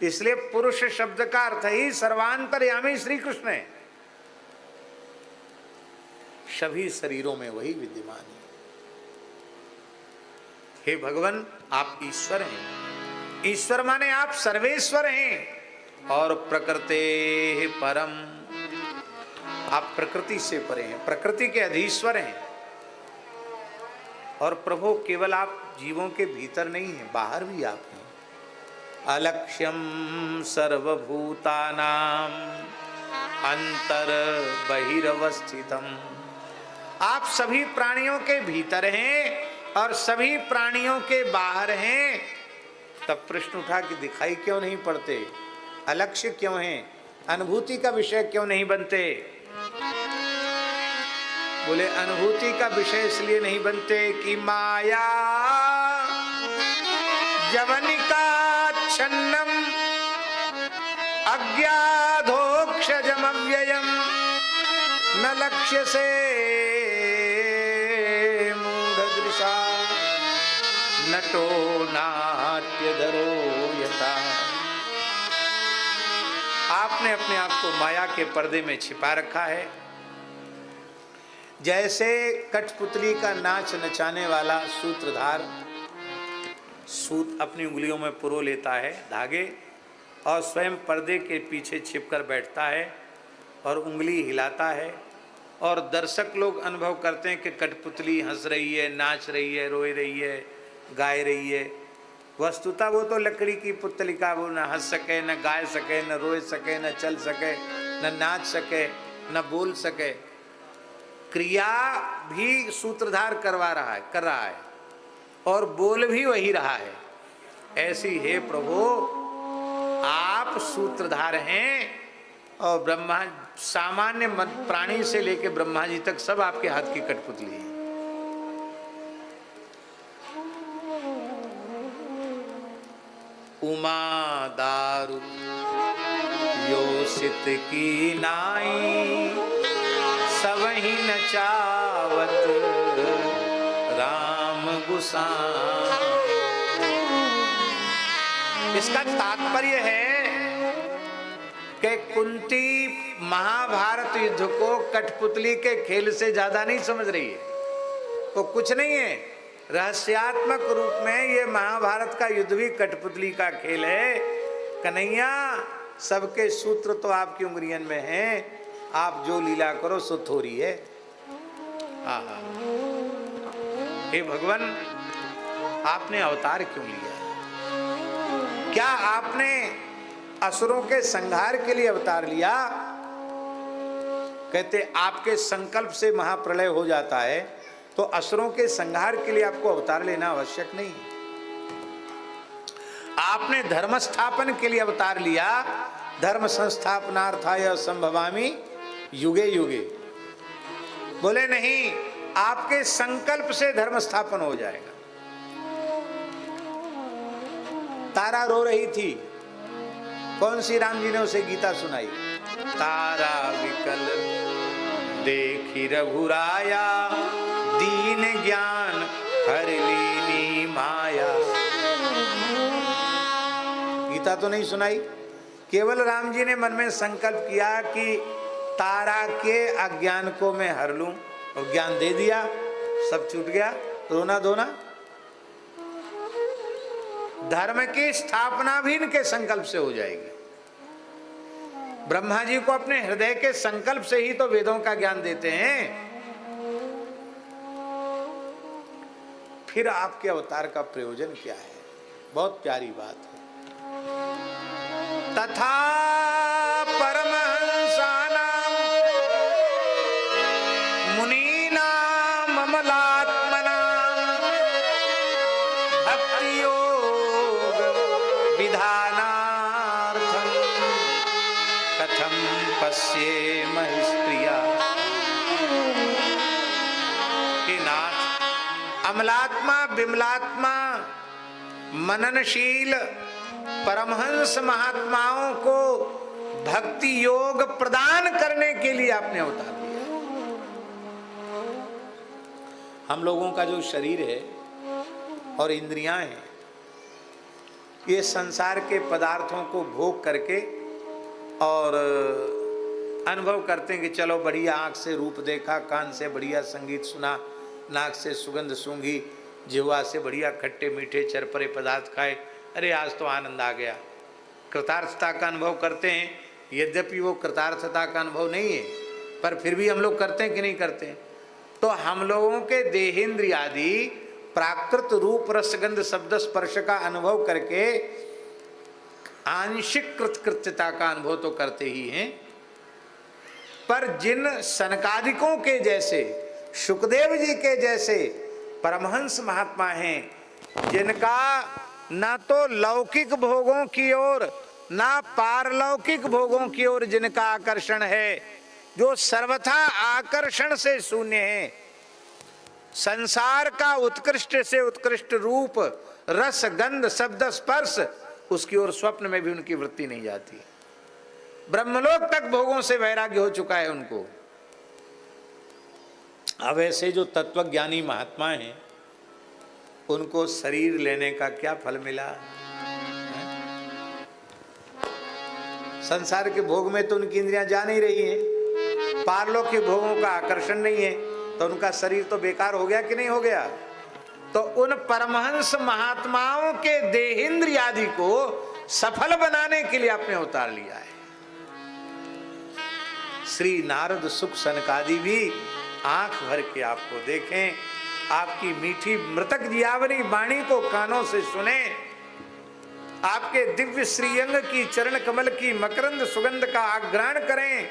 इसलिए पुरुष शब्द का अर्थ ही सर्वांतर्यामी श्री कृष्ण है। सभी शरीरों में वही विद्यमान है। हे भगवान, आप ईश्वर हैं। ईश्वर माने आप सर्वेश्वर हैं। और प्रकृते परम, आप प्रकृति से परे हैं, प्रकृति के अधीश्वर हैं। और प्रभु केवल आप जीवों के भीतर नहीं हैं, बाहर भी आप हैं। अलक्ष्यम सर्वभूतानां अंतर बहिरवस्थितम, आप सभी प्राणियों के भीतर हैं और सभी प्राणियों के बाहर हैं। तब प्रश्न उठा कि दिखाई क्यों नहीं पड़ते? अलक्ष्य क्यों हैं? अनुभूति का विषय क्यों नहीं बनते? बोले अनुभूति का विषय इसलिए नहीं बनते कि माया जवनिकाच्छन्नम अज्ञाधोक्षजमव्ययम् न लक्ष्य से मूढ़दृशा नटो नाट्यधरो यथा। आपने अपने आप को माया के पर्दे में छिपा रखा है। जैसे कठपुतली का नाच नचाने वाला सूत्रधार सूत अपनी उंगलियों में पुरो लेता है धागे और स्वयं पर्दे के पीछे छिपकर बैठता है और उंगली हिलाता है, और दर्शक लोग अनुभव करते हैं कि कठपुतली हंस रही है, नाच रही है, रोए रही है, गाए रही है। वस्तुतः वो तो लकड़ी की पुतलिका, वो न हंस सके, न गाए सके, न रोए सके, न चल सके, न नाच सके, न बोल सके। क्रिया भी सूत्रधार कर रहा है और बोल भी वही रहा है। ऐसी हे प्रभु, आप सूत्रधार हैं और ब्रह्मा, सामान्य प्राणी से लेकर ब्रह्मा जी तक सब आपके हाथ की कठपुतली है। उमा दारू योषित की नाई, सबहि नचावत राम गुसाई। इसका तात्पर्य है कि कुंती महाभारत युद्ध को कठपुतली के खेल से ज्यादा नहीं समझ रही है। वो कुछ नहीं है, रहस्यात्मक रूप में ये महाभारत का युद्ध भी कठपुतली का खेल है। कन्हैया, सबके सूत्र तो आपकी उंगलियों में हैं, आप जो लीला करो सो थोड़ी है। आहा, हे भगवान, आपने अवतार क्यों लिया? क्या आपने असुरों के संहार के लिए अवतार लिया? कहते आपके संकल्प से महाप्रलय हो जाता है, तो असुरों के संहार के लिए आपको अवतार लेना आवश्यक नहीं। आपने धर्म स्थापन के लिए अवतार लिया, धर्म संस्थापनार्थाय संभवामि युगे युगे। बोले नहीं, आपके संकल्प से धर्म स्थापन हो जाएगा। तारा रो रही थी, कौन सी राम जी ने उसे गीता सुनाई? तारा विकल देखी रघुराया, दीन ज्ञान हर लीनी माया। गीता तो नहीं सुनाई, केवल राम जी ने मन में संकल्प किया कि तारा के अज्ञान को मैं हर लूं, और ज्ञान दे दिया, सब छूट गया, रोना धोना। धर्म की स्थापना भी इनके संकल्प से हो जाएगी। ब्रह्मा जी को अपने हृदय के संकल्प से ही तो वेदों का ज्ञान देते हैं। फिर आपके अवतार का प्रयोजन क्या है? बहुत प्यारी बात है। तथा दास्ये महिस्त्रिया। हे नाथ, अमलात्मा विमलात्मा मननशील परमहंस महात्माओं को भक्ति योग प्रदान करने के लिए आपने अवतार लिया। हम लोगों का जो शरीर है और इंद्रियां हैं, ये संसार के पदार्थों को भोग करके और अनुभव करते हैं कि चलो बढ़िया आँख से रूप देखा, कान से बढ़िया संगीत सुना, नाक से सुगंध सूंघी, जिह्वा से बढ़िया खट्टे मीठे चरपरे पदार्थ खाए, अरे आज तो आनंद आ गया। कृतार्थता का अनुभव करते हैं, यद्यपि वो कृतार्थता का अनुभव नहीं है, पर फिर भी हम लोग करते हैं कि नहीं करते हैं? तो हम लोगों के देहेंद्रियादि प्राकृत रूप रसगंध शब्द स्पर्श का अनुभव करके आंशिक कृतकृत्यता का अनुभव तो करते ही हैं, पर जिन सनकादिकों के जैसे, शुकदेव जी के जैसे परमहंस महात्मा हैं, जिनका ना तो लौकिक भोगों की ओर ना पारलौकिक भोगों की ओर जिनका आकर्षण है, जो सर्वथा आकर्षण से शून्य है, संसार का उत्कृष्ट से उत्कृष्ट रूप रस गंध शब्द स्पर्श, उसकी ओर स्वप्न में भी उनकी वृत्ति नहीं जाती। ब्रह्मलोक तक भोगों से वैराग्य हो चुका है उनको। अब ऐसे जो तत्वज्ञानी महात्मा हैं, उनको शरीर लेने का क्या फल मिला? संसार के भोग में तो उनकी इंद्रियां जा नहीं रही हैं, पारलोक के भोगों का आकर्षण नहीं है, तो उनका शरीर तो बेकार हो गया कि नहीं हो गया? तो उन परमहंस महात्माओं के देहेंद्रियादि को सफल बनाने के लिए आपने अवतार लिया है। श्री नारद सुख सनकादि भी आंख भर के आपको देखें, आपकी मीठी मृतक जियावनी वाणी को कानों से सुने, आपके दिव्य श्रीअंग की चरण कमल की मकरंद सुगंध का आग्रहण करें,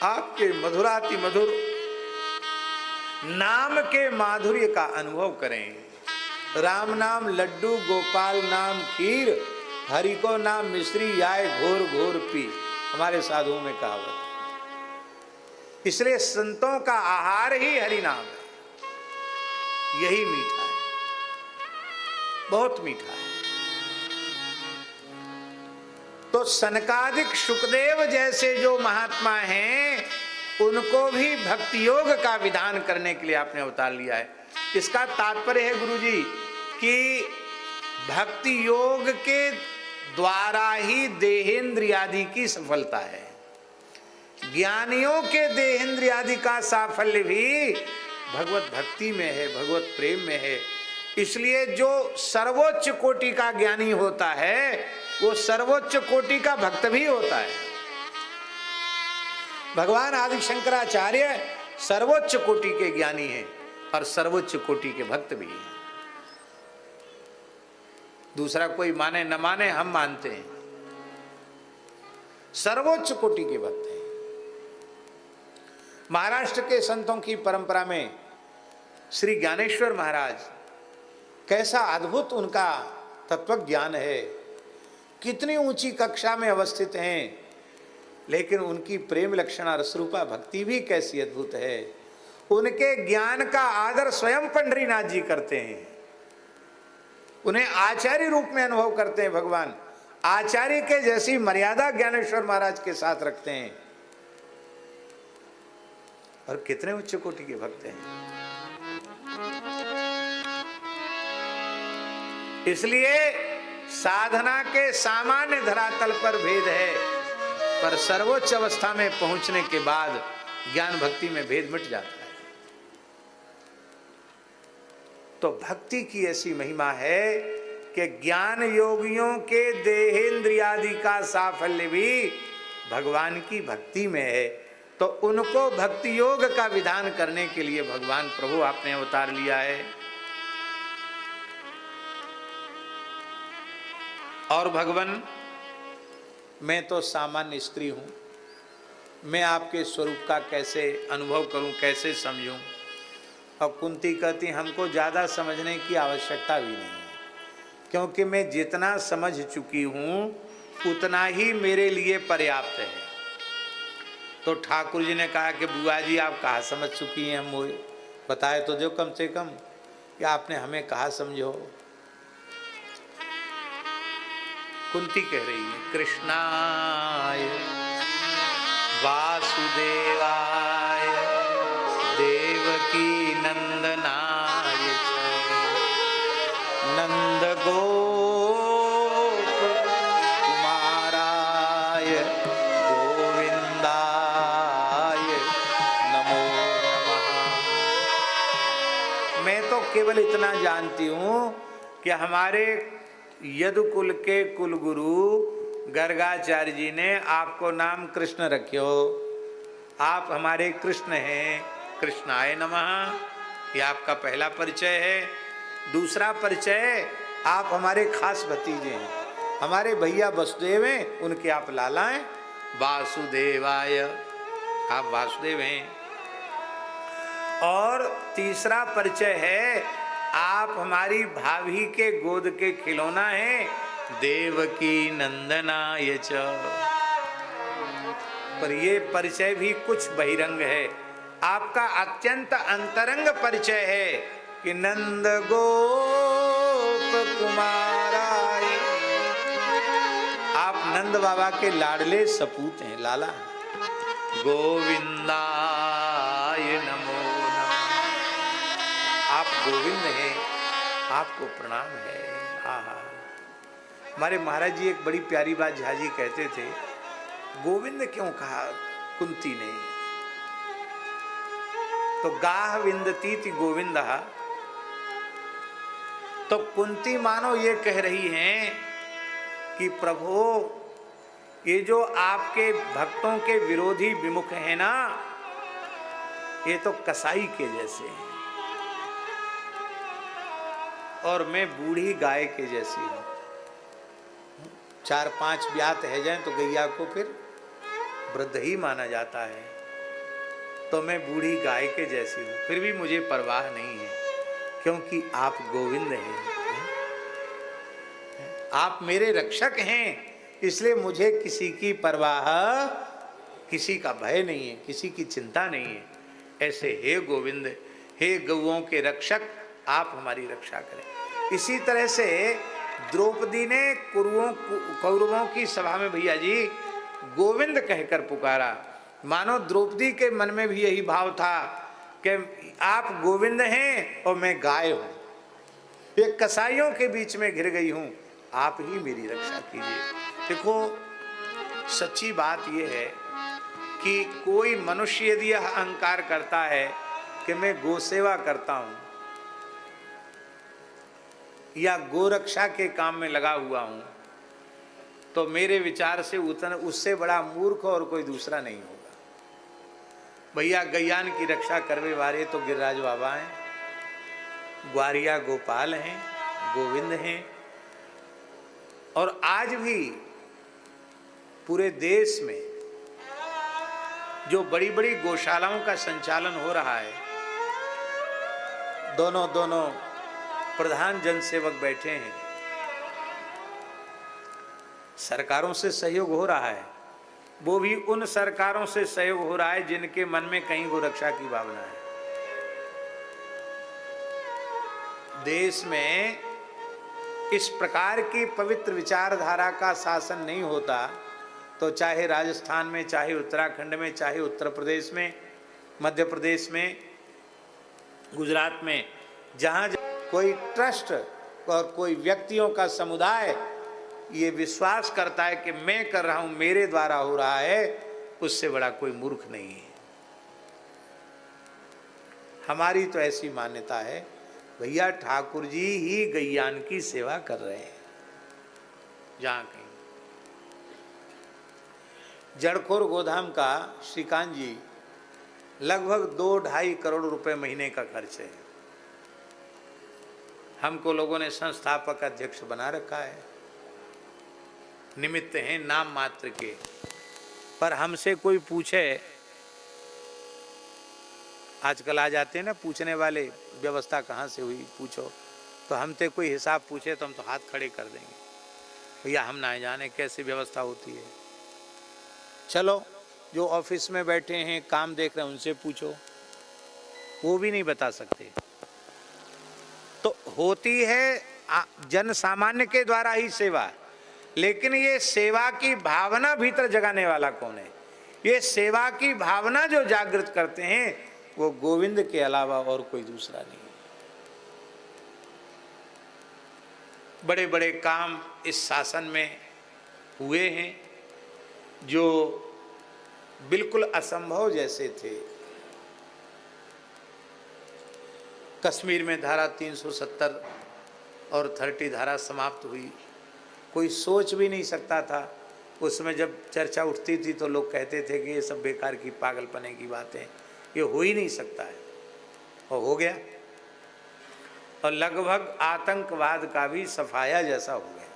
आपके मधुराति मधुर नाम के माधुर्य का अनुभव करें। राम नाम लड्डू, गोपाल नाम खीर, हरि को नाम मिश्री, आए घोर घोर पी, हमारे साधुओं में कहावत। इसलिए संतों का आहार ही हरि नाम है, यही मीठा है, बहुत मीठा है। तो सनकादिक शुकदेव जैसे जो महात्मा हैं, उनको भी भक्ति योग का विधान करने के लिए आपने अवतार लिया है। इसका तात्पर्य है गुरुजी कि भक्ति योग के द्वारा ही देहेंद्रियादि की सफलता है। ज्ञानियों के देहेंद्रियादि का साफल्य भी भगवत भक्ति में है, भगवत प्रेम में है। इसलिए जो सर्वोच्च कोटि का ज्ञानी होता है, वो सर्वोच्च कोटि का भक्त भी होता है। भगवान आदि शंकराचार्य सर्वोच्च कोटि के ज्ञानी हैं और सर्वोच्च कोटि के भक्त भी हैं। दूसरा कोई माने न माने, हम मानते हैं सर्वोच्च कोटि के भक्त हैं। महाराष्ट्र के संतों की परंपरा में श्री ज्ञानेश्वर महाराज, कैसा अद्भुत उनका तत्व ज्ञान है, कितनी ऊंची कक्षा में अवस्थित हैं, लेकिन उनकी प्रेम लक्षणा रसरूपा भक्ति भी कैसी अद्भुत है। उनके ज्ञान का आदर स्वयं पंढरीनाथ जी करते हैं, उन्हें आचार्य रूप में अनुभव करते हैं। भगवान आचार्य के जैसी मर्यादा ज्ञानेश्वर महाराज के साथ रखते हैं, और कितने उच्च कोटि के भक्त हैं। इसलिए साधना के सामान्य धरातल पर भेद है, पर सर्वोच्च अवस्था में पहुंचने के बाद ज्ञान भक्ति में भेद मिट जाता है। तो भक्ति की ऐसी महिमा है कि ज्ञान योगियों के देहेंद्रियादि का साफल्य भी भगवान की भक्ति में है। तो उनको भक्ति योग का विधान करने के लिए भगवान प्रभु आपने अवतार लिया है। और भगवान, मैं तो सामान्य स्त्री हूं, मैं आपके स्वरूप का कैसे अनुभव करूं, कैसे समझूं? और कुंती कहती, हमको ज़्यादा समझने की आवश्यकता भी नहीं है, क्योंकि मैं जितना समझ चुकी हूं उतना ही मेरे लिए पर्याप्त है। तो ठाकुर जी ने कहा कि बुआ जी आप कहाँ समझ चुकी हैं, हम बताए तो जो कम से कम, कि आपने हमें कहाँ समझो। कुंती कह रही है कृष्णाय वासुदेवाय देवकी नंदनाय नंद गोप कुमाराय गोविंदाय नमो नमः। मैं तो केवल इतना जानती हूँ कि हमारे यदुकुल के कुलगुरु गर्गाचार्य जी ने आपको नाम कृष्ण रखे हो, आप हमारे कृष्ण हैं, कृष्णाय नमः। ये आपका पहला परिचय है। दूसरा परिचय, आप हमारे खास भतीजे हैं, हमारे भैया वसुदेव हैं, उनके आप लाला हैं, वासुदेवाय, आप वासुदेव हैं। और तीसरा परिचय है, आप हमारी भाभी के गोद के खिलौना हैं, देवकी नंदनाय च। पर ये परिचय भी कुछ बहिरंग है। आपका अत्यंत अंतरंग परिचय है कि नंद गोप कुमाराय, आप नंद बाबा के लाडले सपूत हैं, लाला हैं। गोविंदाय नमो नमः, आप गोविंद हैं, आपको प्रणाम है। आहा, हमारे महाराज जी एक बड़ी प्यारी बात झाजी कहते थे, गोविंद क्यों कहा कुंती ने? तो गाह विंदती थी गोविंदा। तो कुंती मानो ये कह रही हैं कि प्रभु, ये जो आपके भक्तों के विरोधी विमुख हैं ना, ये तो कसाई के जैसे हैं और मैं बूढ़ी गाय के जैसी हूं। 4-5 ब्यात है जाएं तो गैया को फिर वृद्ध ही माना जाता है, तो मैं बूढ़ी गाय के जैसी हूं, फिर भी मुझे परवाह नहीं है, क्योंकि आप गोविंद हैं, आप मेरे रक्षक हैं, इसलिए मुझे किसी की परवाह, किसी का भय नहीं है, किसी की चिंता नहीं है। ऐसे हे गोविंद, हे गौओं के रक्षक, आप हमारी रक्षा करें। इसी तरह से द्रौपदी ने कौरवों की सभा में भैया जी गोविंद कहकर पुकारा। मानो द्रौपदी के मन में भी यही भाव था कि आप गोविंद हैं और मैं गाय हूं, ये कसाईयों के बीच में घिर गई हूं, आप ही मेरी रक्षा कीजिए। देखो, सच्ची बात यह है कि कोई मनुष्य यदि यह अहंकार करता है कि मैं गोसेवा करता हूं या गोरक्षा के काम में लगा हुआ हूं, तो मेरे विचार से उससे बड़ा मूर्ख और कोई दूसरा नहीं होगा। भैया गैयान की रक्षा करने वाले तो गिरिराज बाबा हैं, ग्वारिया गोपाल हैं, गोविंद हैं। और आज भी पूरे देश में जो बड़ी बड़ी गौशालाओं का संचालन हो रहा है, दोनों प्रधान जनसेवक बैठे हैं, सरकारों से सहयोग हो रहा है, वो भी उन सरकारों से सहयोग हो रहा है जिनके मन में कहीं गोरक्षा की भावना है। देश में इस प्रकार की पवित्र विचारधारा का शासन नहीं होता तो चाहे राजस्थान में, चाहे उत्तराखंड में, चाहे उत्तर प्रदेश में, मध्य प्रदेश में, गुजरात में, जहाँ कोई ट्रस्ट और कोई व्यक्तियों का समुदाय ये विश्वास करता है कि मैं कर रहा हूँ, मेरे द्वारा हो रहा है, उससे बड़ा कोई मूर्ख नहीं है। हमारी तो ऐसी मान्यता है, भैया ठाकुर जी ही गैयान की सेवा कर रहे हैं। जहाँ कहीं जड़खोर गोधाम का श्रीकांत जी लगभग 2-2.5 करोड़ रुपए महीने का खर्च है। हमको लोगों ने संस्थापक अध्यक्ष बना रखा है, निमित्त हैं नाम मात्र के। पर हमसे कोई पूछे, आजकल आ जाते हैं ना पूछने वाले, व्यवस्था कहाँ से हुई पूछो, तो हमसे कोई हिसाब पूछे तो हम तो हाथ खड़े कर देंगे। भैया हम ना जाने कैसी व्यवस्था होती है। चलो जो ऑफिस में बैठे हैं काम देख रहे हैं उनसे पूछो, वो भी नहीं बता सकते। तो होती है जन सामान्य के द्वारा ही सेवा, लेकिन ये सेवा की भावना भीतर जगाने वाला कौन है? ये सेवा की भावना जो जागृत करते हैं वो गोविंद के अलावा और कोई दूसरा नहीं है। बड़े बड़े काम इस शासन में हुए हैं जो बिल्कुल असंभव जैसे थे। कश्मीर में धारा 370 और 30 धारा समाप्त हुई, कोई सोच भी नहीं सकता था। उसमें जब चर्चा उठती थी तो लोग कहते थे कि ये सब बेकार की पागलपने की बातें, ये हो ही नहीं सकता है, और हो गया। और लगभग आतंकवाद का भी सफाया जैसा हो गया।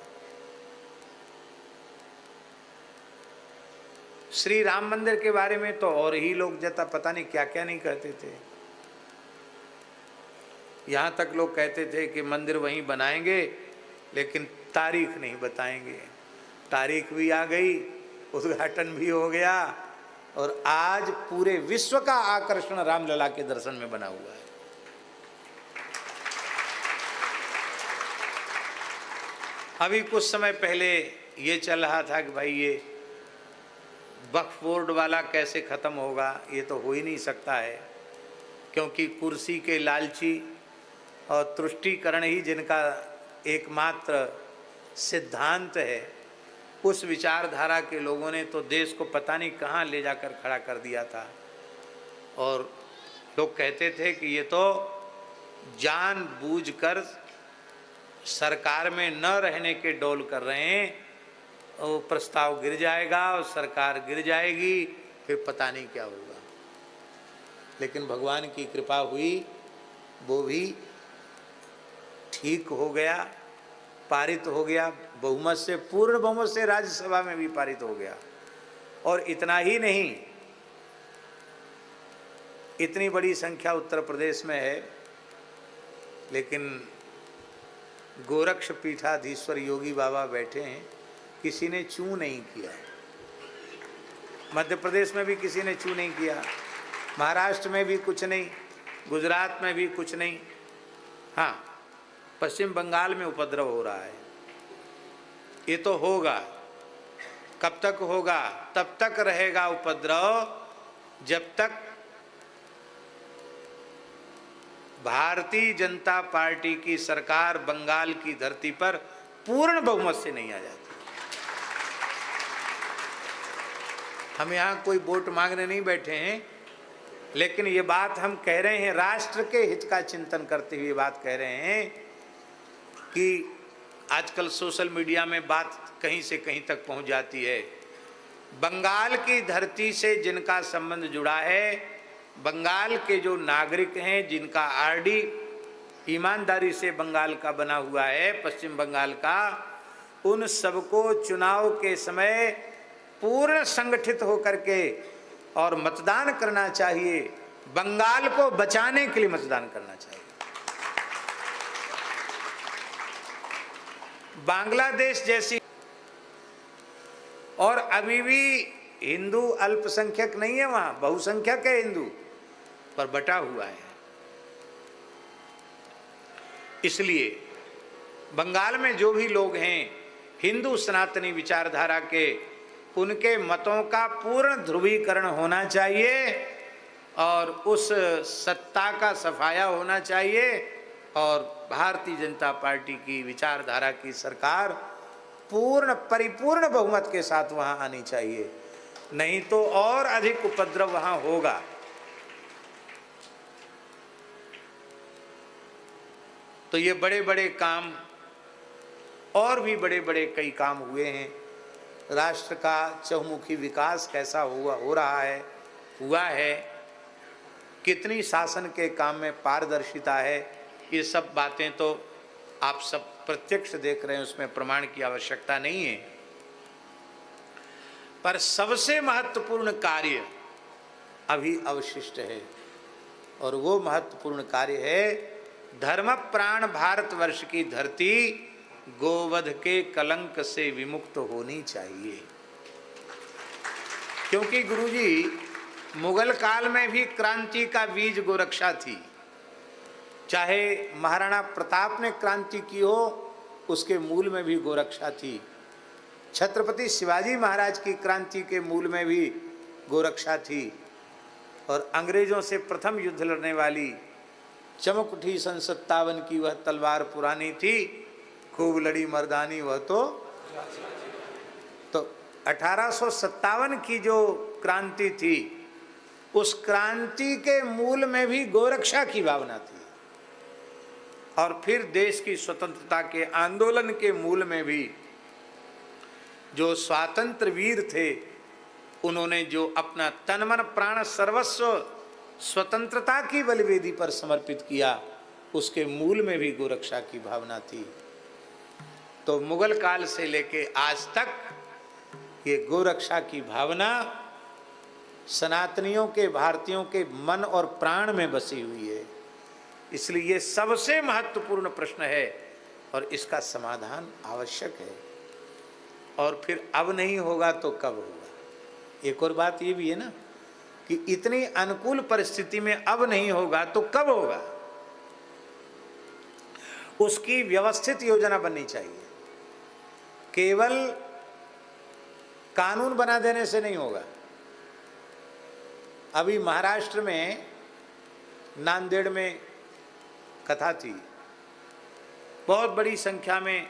श्री राम मंदिर के बारे में तो और ही लोग जता पता नहीं क्या क्या नहीं कहते थे। यहाँ तक लोग कहते थे कि मंदिर वहीं बनाएंगे लेकिन तारीख नहीं बताएंगे। तारीख भी आ गई, उद्घाटन भी हो गया, और आज पूरे विश्व का आकर्षण रामलला के दर्शन में बना हुआ है। अभी कुछ समय पहले ये चल रहा था कि भाई ये वक्फ बोर्ड वाला कैसे खत्म होगा, ये तो हो ही नहीं सकता है, क्योंकि कुर्सी के लालची और तुष्टीकरण ही जिनका एकमात्र सिद्धांत है, उस विचारधारा के लोगों ने तो देश को पता नहीं कहाँ ले जाकर खड़ा कर दिया था। और लोग कहते थे कि ये तो जानबूझकर सरकार में न रहने के डोल कर रहे हैं, वो प्रस्ताव गिर जाएगा और सरकार गिर जाएगी, फिर पता नहीं क्या होगा। लेकिन भगवान की कृपा हुई, वो भी ठीक हो गया, पारित हो गया बहुमत से, पूर्ण बहुमत से राज्यसभा में भी पारित हो गया। और इतना ही नहीं, इतनी बड़ी संख्या उत्तर प्रदेश में है, लेकिन गोरक्ष पीठाधीश्वर योगी बाबा बैठे हैं, किसी ने चू नहीं किया। मध्य प्रदेश में भी किसी ने चू नहीं किया, महाराष्ट्र में भी कुछ नहीं, गुजरात में भी कुछ नहीं। हाँ, पश्चिम बंगाल में उपद्रव हो रहा है। ये तो होगा, कब तक होगा? तब तक रहेगा उपद्रव जब तक भारतीय जनता पार्टी की सरकार बंगाल की धरती पर पूर्ण बहुमत से नहीं आ जाती। हम यहाँ कोई वोट मांगने नहीं बैठे हैं, लेकिन ये बात हम कह रहे हैं, राष्ट्र के हित का चिंतन करते हुए बात कह रहे हैं कि आजकल सोशल मीडिया में बात कहीं से कहीं तक पहुंच जाती है। बंगाल की धरती से जिनका संबंध जुड़ा है, बंगाल के जो नागरिक हैं, जिनका आरडी ईमानदारी से बंगाल का बना हुआ है, पश्चिम बंगाल का, उन सबको चुनाव के समय पूर्ण संगठित होकर के और मतदान करना चाहिए। बंगाल को बचाने के लिए मतदान करना चाहिए। बांग्लादेश जैसी, और अभी भी हिंदू अल्पसंख्यक नहीं है, वहां बहुसंख्यक है हिंदू, पर बटा हुआ है। इसलिए बंगाल में जो भी लोग हैं हिंदू सनातनी विचारधारा के, उनके मतों का पूर्ण ध्रुवीकरण होना चाहिए और उस सत्ता का सफाया होना चाहिए, और भारतीय जनता पार्टी की विचारधारा की सरकार पूर्ण परिपूर्ण बहुमत के साथ वहां आनी चाहिए, नहीं तो और अधिक उपद्रव वहां होगा। तो ये बड़े बड़े काम, और भी बड़े बड़े कई काम हुए हैं। राष्ट्र का चहुमुखी विकास कैसा हो रहा है, हुआ है, कितनी शासन के काम में पारदर्शिता है, ये सब बातें तो आप सब प्रत्यक्ष देख रहे हैं, उसमें प्रमाण की आवश्यकता नहीं है। पर सबसे महत्वपूर्ण कार्य अभी अवशिष्ट है, और वो महत्वपूर्ण कार्य है धर्म प्राण भारतवर्ष की धरती गोवध के कलंक से विमुक्त होनी चाहिए। क्योंकि गुरुजी, मुगल काल में भी क्रांति का बीज गोरक्षा थी। चाहे महाराणा प्रताप ने क्रांति की हो, उसके मूल में भी गोरक्षा थी। छत्रपति शिवाजी महाराज की क्रांति के मूल में भी गोरक्षा थी। और अंग्रेजों से प्रथम युद्ध लड़ने वाली चमक उठी सन 57 की वह तलवार पुरानी थी, खूब लड़ी मर्दानी वह तो 1857 की जो क्रांति थी, उस क्रांति के मूल में भी गोरक्षा की भावना थी। और फिर देश की स्वतंत्रता के आंदोलन के मूल में भी जो स्वातंत्र वीर थे, उन्होंने जो अपना तन मन प्राण सर्वस्व स्वतंत्रता की बलिवेदी पर समर्पित किया, उसके मूल में भी गोरक्षा की भावना थी। तो मुगल काल से लेके आज तक ये गोरक्षा की भावना सनातनियों के, भारतीयों के मन और प्राण में बसी हुई है। इसलिए ये सबसे महत्वपूर्ण प्रश्न है और इसका समाधान आवश्यक है। और फिर अब नहीं होगा तो कब होगा? एक और बात ये भी है ना कि इतनी अनुकूल परिस्थिति में अब नहीं होगा तो कब होगा? उसकी व्यवस्थित योजना बननी चाहिए। केवल कानून बना देने से नहीं होगा। अभी महाराष्ट्र में नांदेड़ में कथा थी, बहुत बड़ी संख्या में,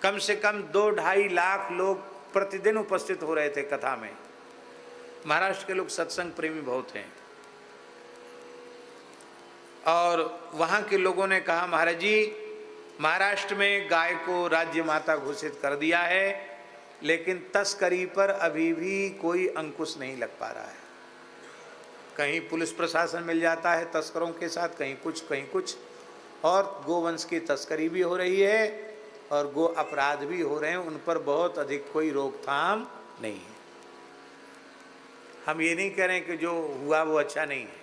कम से कम 2-2.5 लाख लोग प्रतिदिन उपस्थित हो रहे थे कथा में। महाराष्ट्र के लोग सत्संग प्रेमी बहुत हैं। और वहाँ के लोगों ने कहा, महाराज जी, महाराष्ट्र में गाय को राज्य माता घोषित कर दिया है, लेकिन तस्करी पर अभी भी कोई अंकुश नहीं लग पा रहा है। कहीं पुलिस प्रशासन मिल जाता है तस्करों के साथ, कहीं कुछ, और गोवंश की तस्करी भी हो रही है और गो अपराध भी हो रहे हैं, उन पर बहुत अधिक कोई रोकथाम नहीं है। हम ये नहीं कह रहे कि जो हुआ वो अच्छा नहीं है।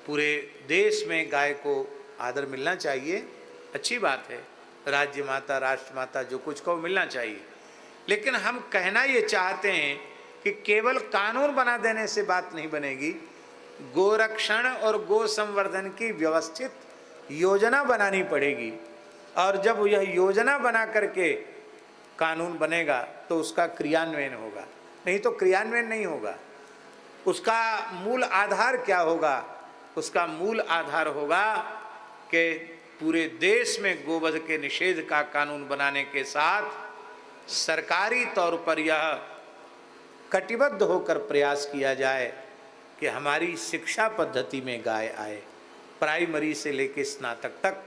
पूरे देश में गाय को आदर मिलना चाहिए, अच्छी बात है। राज्य माता, राष्ट्र माता, जो कुछ को मिलना चाहिए। लेकिन हम कहना ये चाहते हैं कि केवल कानून बना देने से बात नहीं बनेगी। गोरक्षण और गो संवर्धन की व्यवस्थित योजना बनानी पड़ेगी। और जब यह योजना बना करके कानून बनेगा तो उसका क्रियान्वयन होगा, नहीं तो क्रियान्वयन नहीं होगा। उसका मूल आधार क्या होगा? उसका मूल आधार होगा कि पूरे देश में गोवध के निषेध का कानून बनाने के साथ सरकारी तौर पर यह कटिबद्ध होकर प्रयास किया जाए कि हमारी शिक्षा पद्धति में गाय आए, प्राइमरी से लेकर स्नातक तक।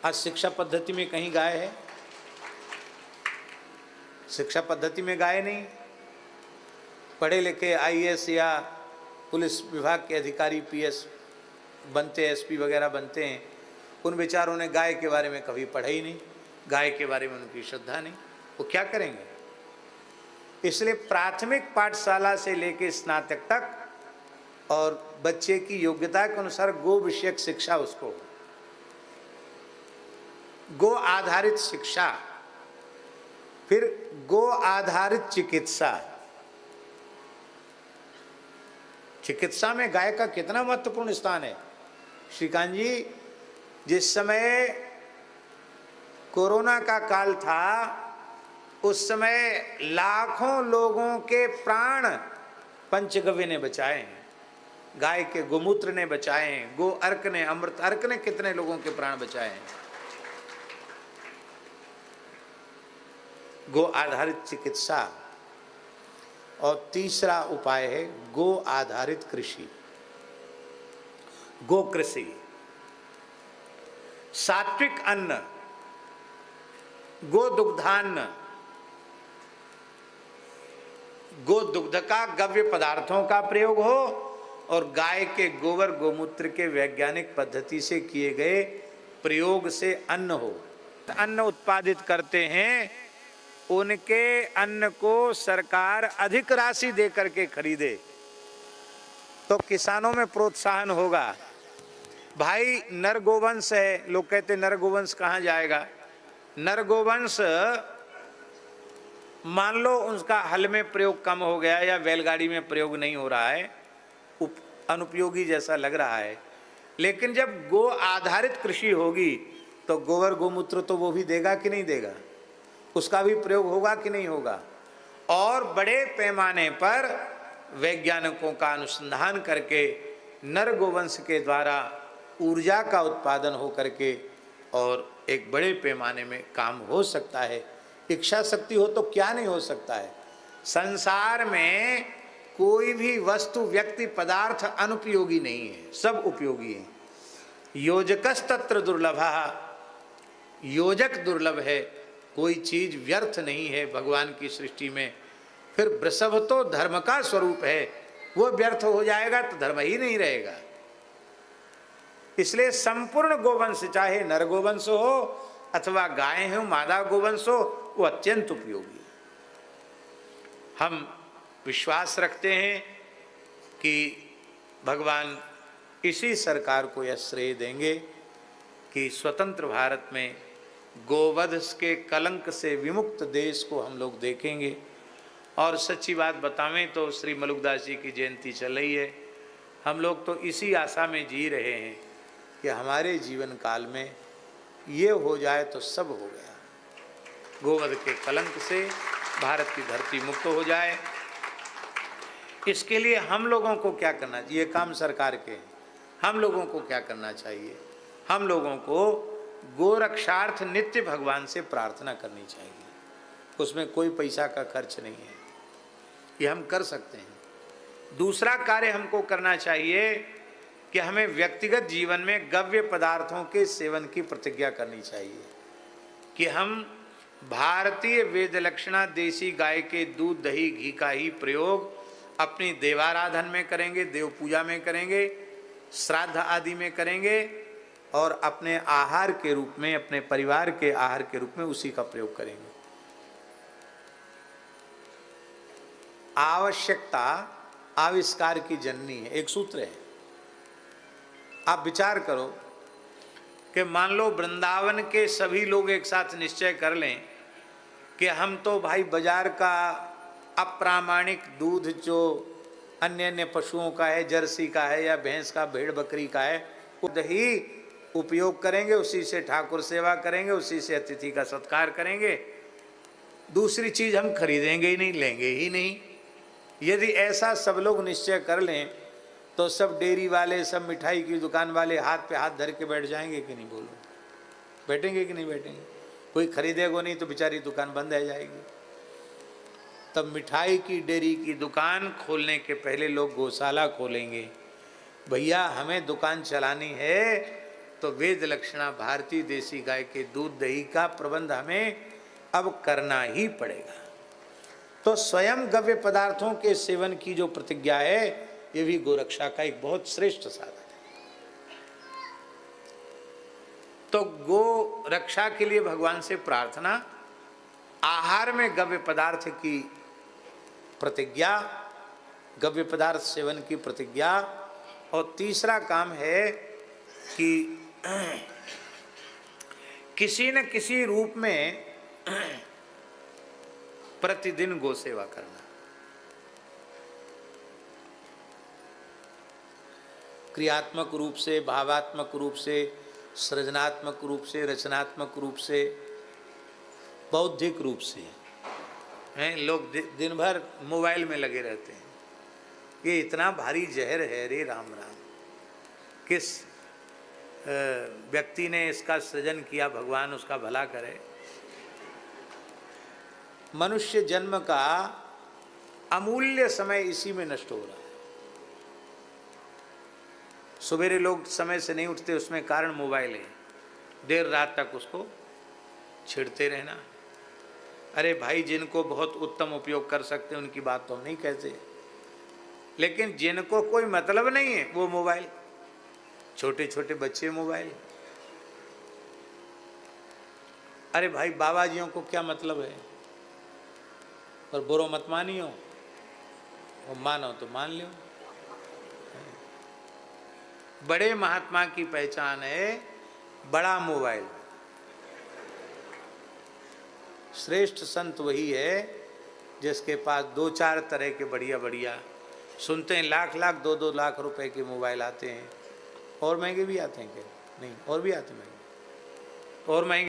आज शिक्षा पद्धति में कहीं गाय है? शिक्षा पद्धति में गाय नहीं। पढ़े लिखे आईएएस या पुलिस विभाग के अधिकारी पीएस बनते, एसपी वगैरह बनते हैं, उन बेचारों ने गाय के बारे में कभी पढ़ा ही नहीं, गाय के बारे में उनकी श्रद्धा नहीं, वो क्या करेंगे? इसलिए प्राथमिक पाठशाला से लेकर स्नातक तक और बच्चे की योग्यता के अनुसार गो विषयक शिक्षा, उसको गो आधारित शिक्षा, फिर गो आधारित चिकित्सा। चिकित्सा में गाय का कितना महत्वपूर्ण स्थान है। श्रीकांत जी, जिस समय कोरोना का काल था, उस समय लाखों लोगों के प्राण पंचगव्य ने बचाए हैं, गाय के गोमूत्र ने बचाए हैं, गो अर्क ने, अमृत अर्क ने कितने लोगों के प्राण बचाए हैं। गो आधारित चिकित्सा। और तीसरा उपाय है गो आधारित कृषि, गो कृषि, सात्विक अन्न, गो दुग्धान्न, गो दुग्ध का गव्य पदार्थों का प्रयोग हो और गाय के गोबर गोमूत्र के वैज्ञानिक पद्धति से किए गए प्रयोग से अन्न हो। अन्न उत्पादित करते हैं, उनके अन्न को सरकार अधिक राशि दे करके खरीदे तो किसानों में प्रोत्साहन होगा। भाई नर गोवंश है, लोग कहते नर गोवंश कहाँ जाएगा। नर गोवंश मान लो उसका हल में प्रयोग कम हो गया या बैलगाड़ी में प्रयोग नहीं हो रहा है, अनुपयोगी जैसा लग रहा है, लेकिन जब गो आधारित कृषि होगी तो गोबर गोमूत्र तो वो भी देगा कि नहीं देगा, उसका भी प्रयोग होगा कि नहीं होगा। और बड़े पैमाने पर वैज्ञानिकों का अनुसंधान करके नर गोवंश के द्वारा ऊर्जा का उत्पादन हो करके और एक बड़े पैमाने में काम हो सकता है। इच्छा शक्ति हो तो क्या नहीं हो सकता है। संसार में कोई भी वस्तु व्यक्ति पदार्थ अनुपयोगी नहीं है, सब उपयोगी है। योजकस्तत्र दुर्लभः, योजक दुर्लभ है, कोई चीज व्यर्थ नहीं है भगवान की सृष्टि में। फिर वृषभ तो धर्म का स्वरूप है, वो व्यर्थ हो जाएगा तो धर्म ही नहीं रहेगा। इसलिए संपूर्ण गोवंश, चाहे नर गोवंश हो अथवा गाय हो, मादा गोवंश हो, वो अत्यंत उपयोगी। हम विश्वास रखते हैं कि भगवान इसी सरकार को यह श्रेय देंगे कि स्वतंत्र भारत में गोवध के कलंक से विमुक्त देश को हम लोग देखेंगे। और सच्ची बात बतावें तो श्री मलुकदास जी की जयंती चल रही है, हम लोग तो इसी आशा में जी रहे हैं कि हमारे जीवन काल में ये हो जाए तो सब हो गया, गोवध के कलंक से भारत की धरती मुक्त हो जाए। इसके लिए हम लोगों को क्या करना चाहिए, ये काम सरकार के हैं, हम लोगों को क्या करना चाहिए, हम लोगों को गोरक्षार्थ नित्य भगवान से प्रार्थना करनी चाहिए। उसमें कोई पैसा का खर्च नहीं है, ये हम कर सकते हैं। दूसरा कार्य हमको करना चाहिए कि हमें व्यक्तिगत जीवन में गव्य पदार्थों के सेवन की प्रतिज्ञा करनी चाहिए कि हम भारतीय वेद लक्षणा देसी गाय के दूध दही घी का ही प्रयोग अपनी देवाराधन में करेंगे, देव पूजा में करेंगे, श्राद्ध आदि में करेंगे और अपने आहार के रूप में, अपने परिवार के आहार के रूप में उसी का प्रयोग करेंगे। आवश्यकता आविष्कार की जननी है, एक सूत्र है। आप विचार करो कि मान लो वृंदावन के सभी लोग एक साथ निश्चय कर लें कि हम तो भाई बाजार का अप्रामाणिक दूध जो अन्य अन्य पशुओं का है, जर्सी का है या भैंस का, भेड़ बकरी का है, वो दही उपयोग करेंगे, उसी से ठाकुर सेवा करेंगे, उसी से अतिथि का सत्कार करेंगे, दूसरी चीज हम खरीदेंगे ही नहीं, लेंगे ही नहीं। यदि ऐसा सब लोग निश्चय कर लें तो सब डेयरी वाले, सब मिठाई की दुकान वाले हाथ पे हाथ धर के बैठ जाएंगे कि नहीं, बोलो बैठेंगे कि नहीं बैठेंगे। कोई खरीदेगा नहीं तो बेचारी दुकान बंद रह जाएगी। तब मिठाई की डेयरी की दुकान खोलने के पहले लोग गौशाला खोलेंगे। भैया हमें दुकान चलानी है तो वेद लक्षणा भारतीय देसी गाय के दूध दही का प्रबंध हमें अब करना ही पड़ेगा। तो स्वयं गव्य पदार्थों के सेवन की जो प्रतिज्ञा है, ये भी गोरक्षा का एक बहुत श्रेष्ठ साधन है। तो गो रक्षा के लिए भगवान से प्रार्थना, आहार में गव्य पदार्थ की प्रतिज्ञा, गव्य पदार्थ सेवन की प्रतिज्ञा, और तीसरा काम है कि किसी न किसी रूप में प्रतिदिन गो सेवा करना। क्रियात्मक रूप से, भावात्मक रूप से, सृजनात्मक रूप से, रचनात्मक रूप से, बौद्धिक रूप से हैं। लोग दिन भर मोबाइल में लगे रहते हैं, ये इतना भारी जहर है रे राम राम। किस व्यक्ति ने इसका सृजन किया, भगवान उसका भला करे। मनुष्य जन्म का अमूल्य समय इसी में नष्ट हो रहा है। सवेरे लोग समय से नहीं उठते, उसमें कारण मोबाइल है, देर रात तक उसको छिड़ते रहना। अरे भाई, जिनको बहुत उत्तम उपयोग कर सकते हैं उनकी बात तो हम नहीं कहते, लेकिन जिनको कोई मतलब नहीं है वो मोबाइल, छोटे छोटे बच्चे मोबाइल। अरे भाई, बाबा जियों को क्या मतलब है, पर बुरो मत मानियो, वो मानो तो मान लो। बड़े महात्मा की पहचान है बड़ा मोबाइल। श्रेष्ठ संत वही है जिसके पास 2-4 तरह के बढ़िया बढ़िया, सुनते हैं लाख लाख 2-2 लाख रुपए के मोबाइल आते हैं, और महंगे भी आते हैं क्या? नहीं, और भी आते हैं महंगे, और महंगे।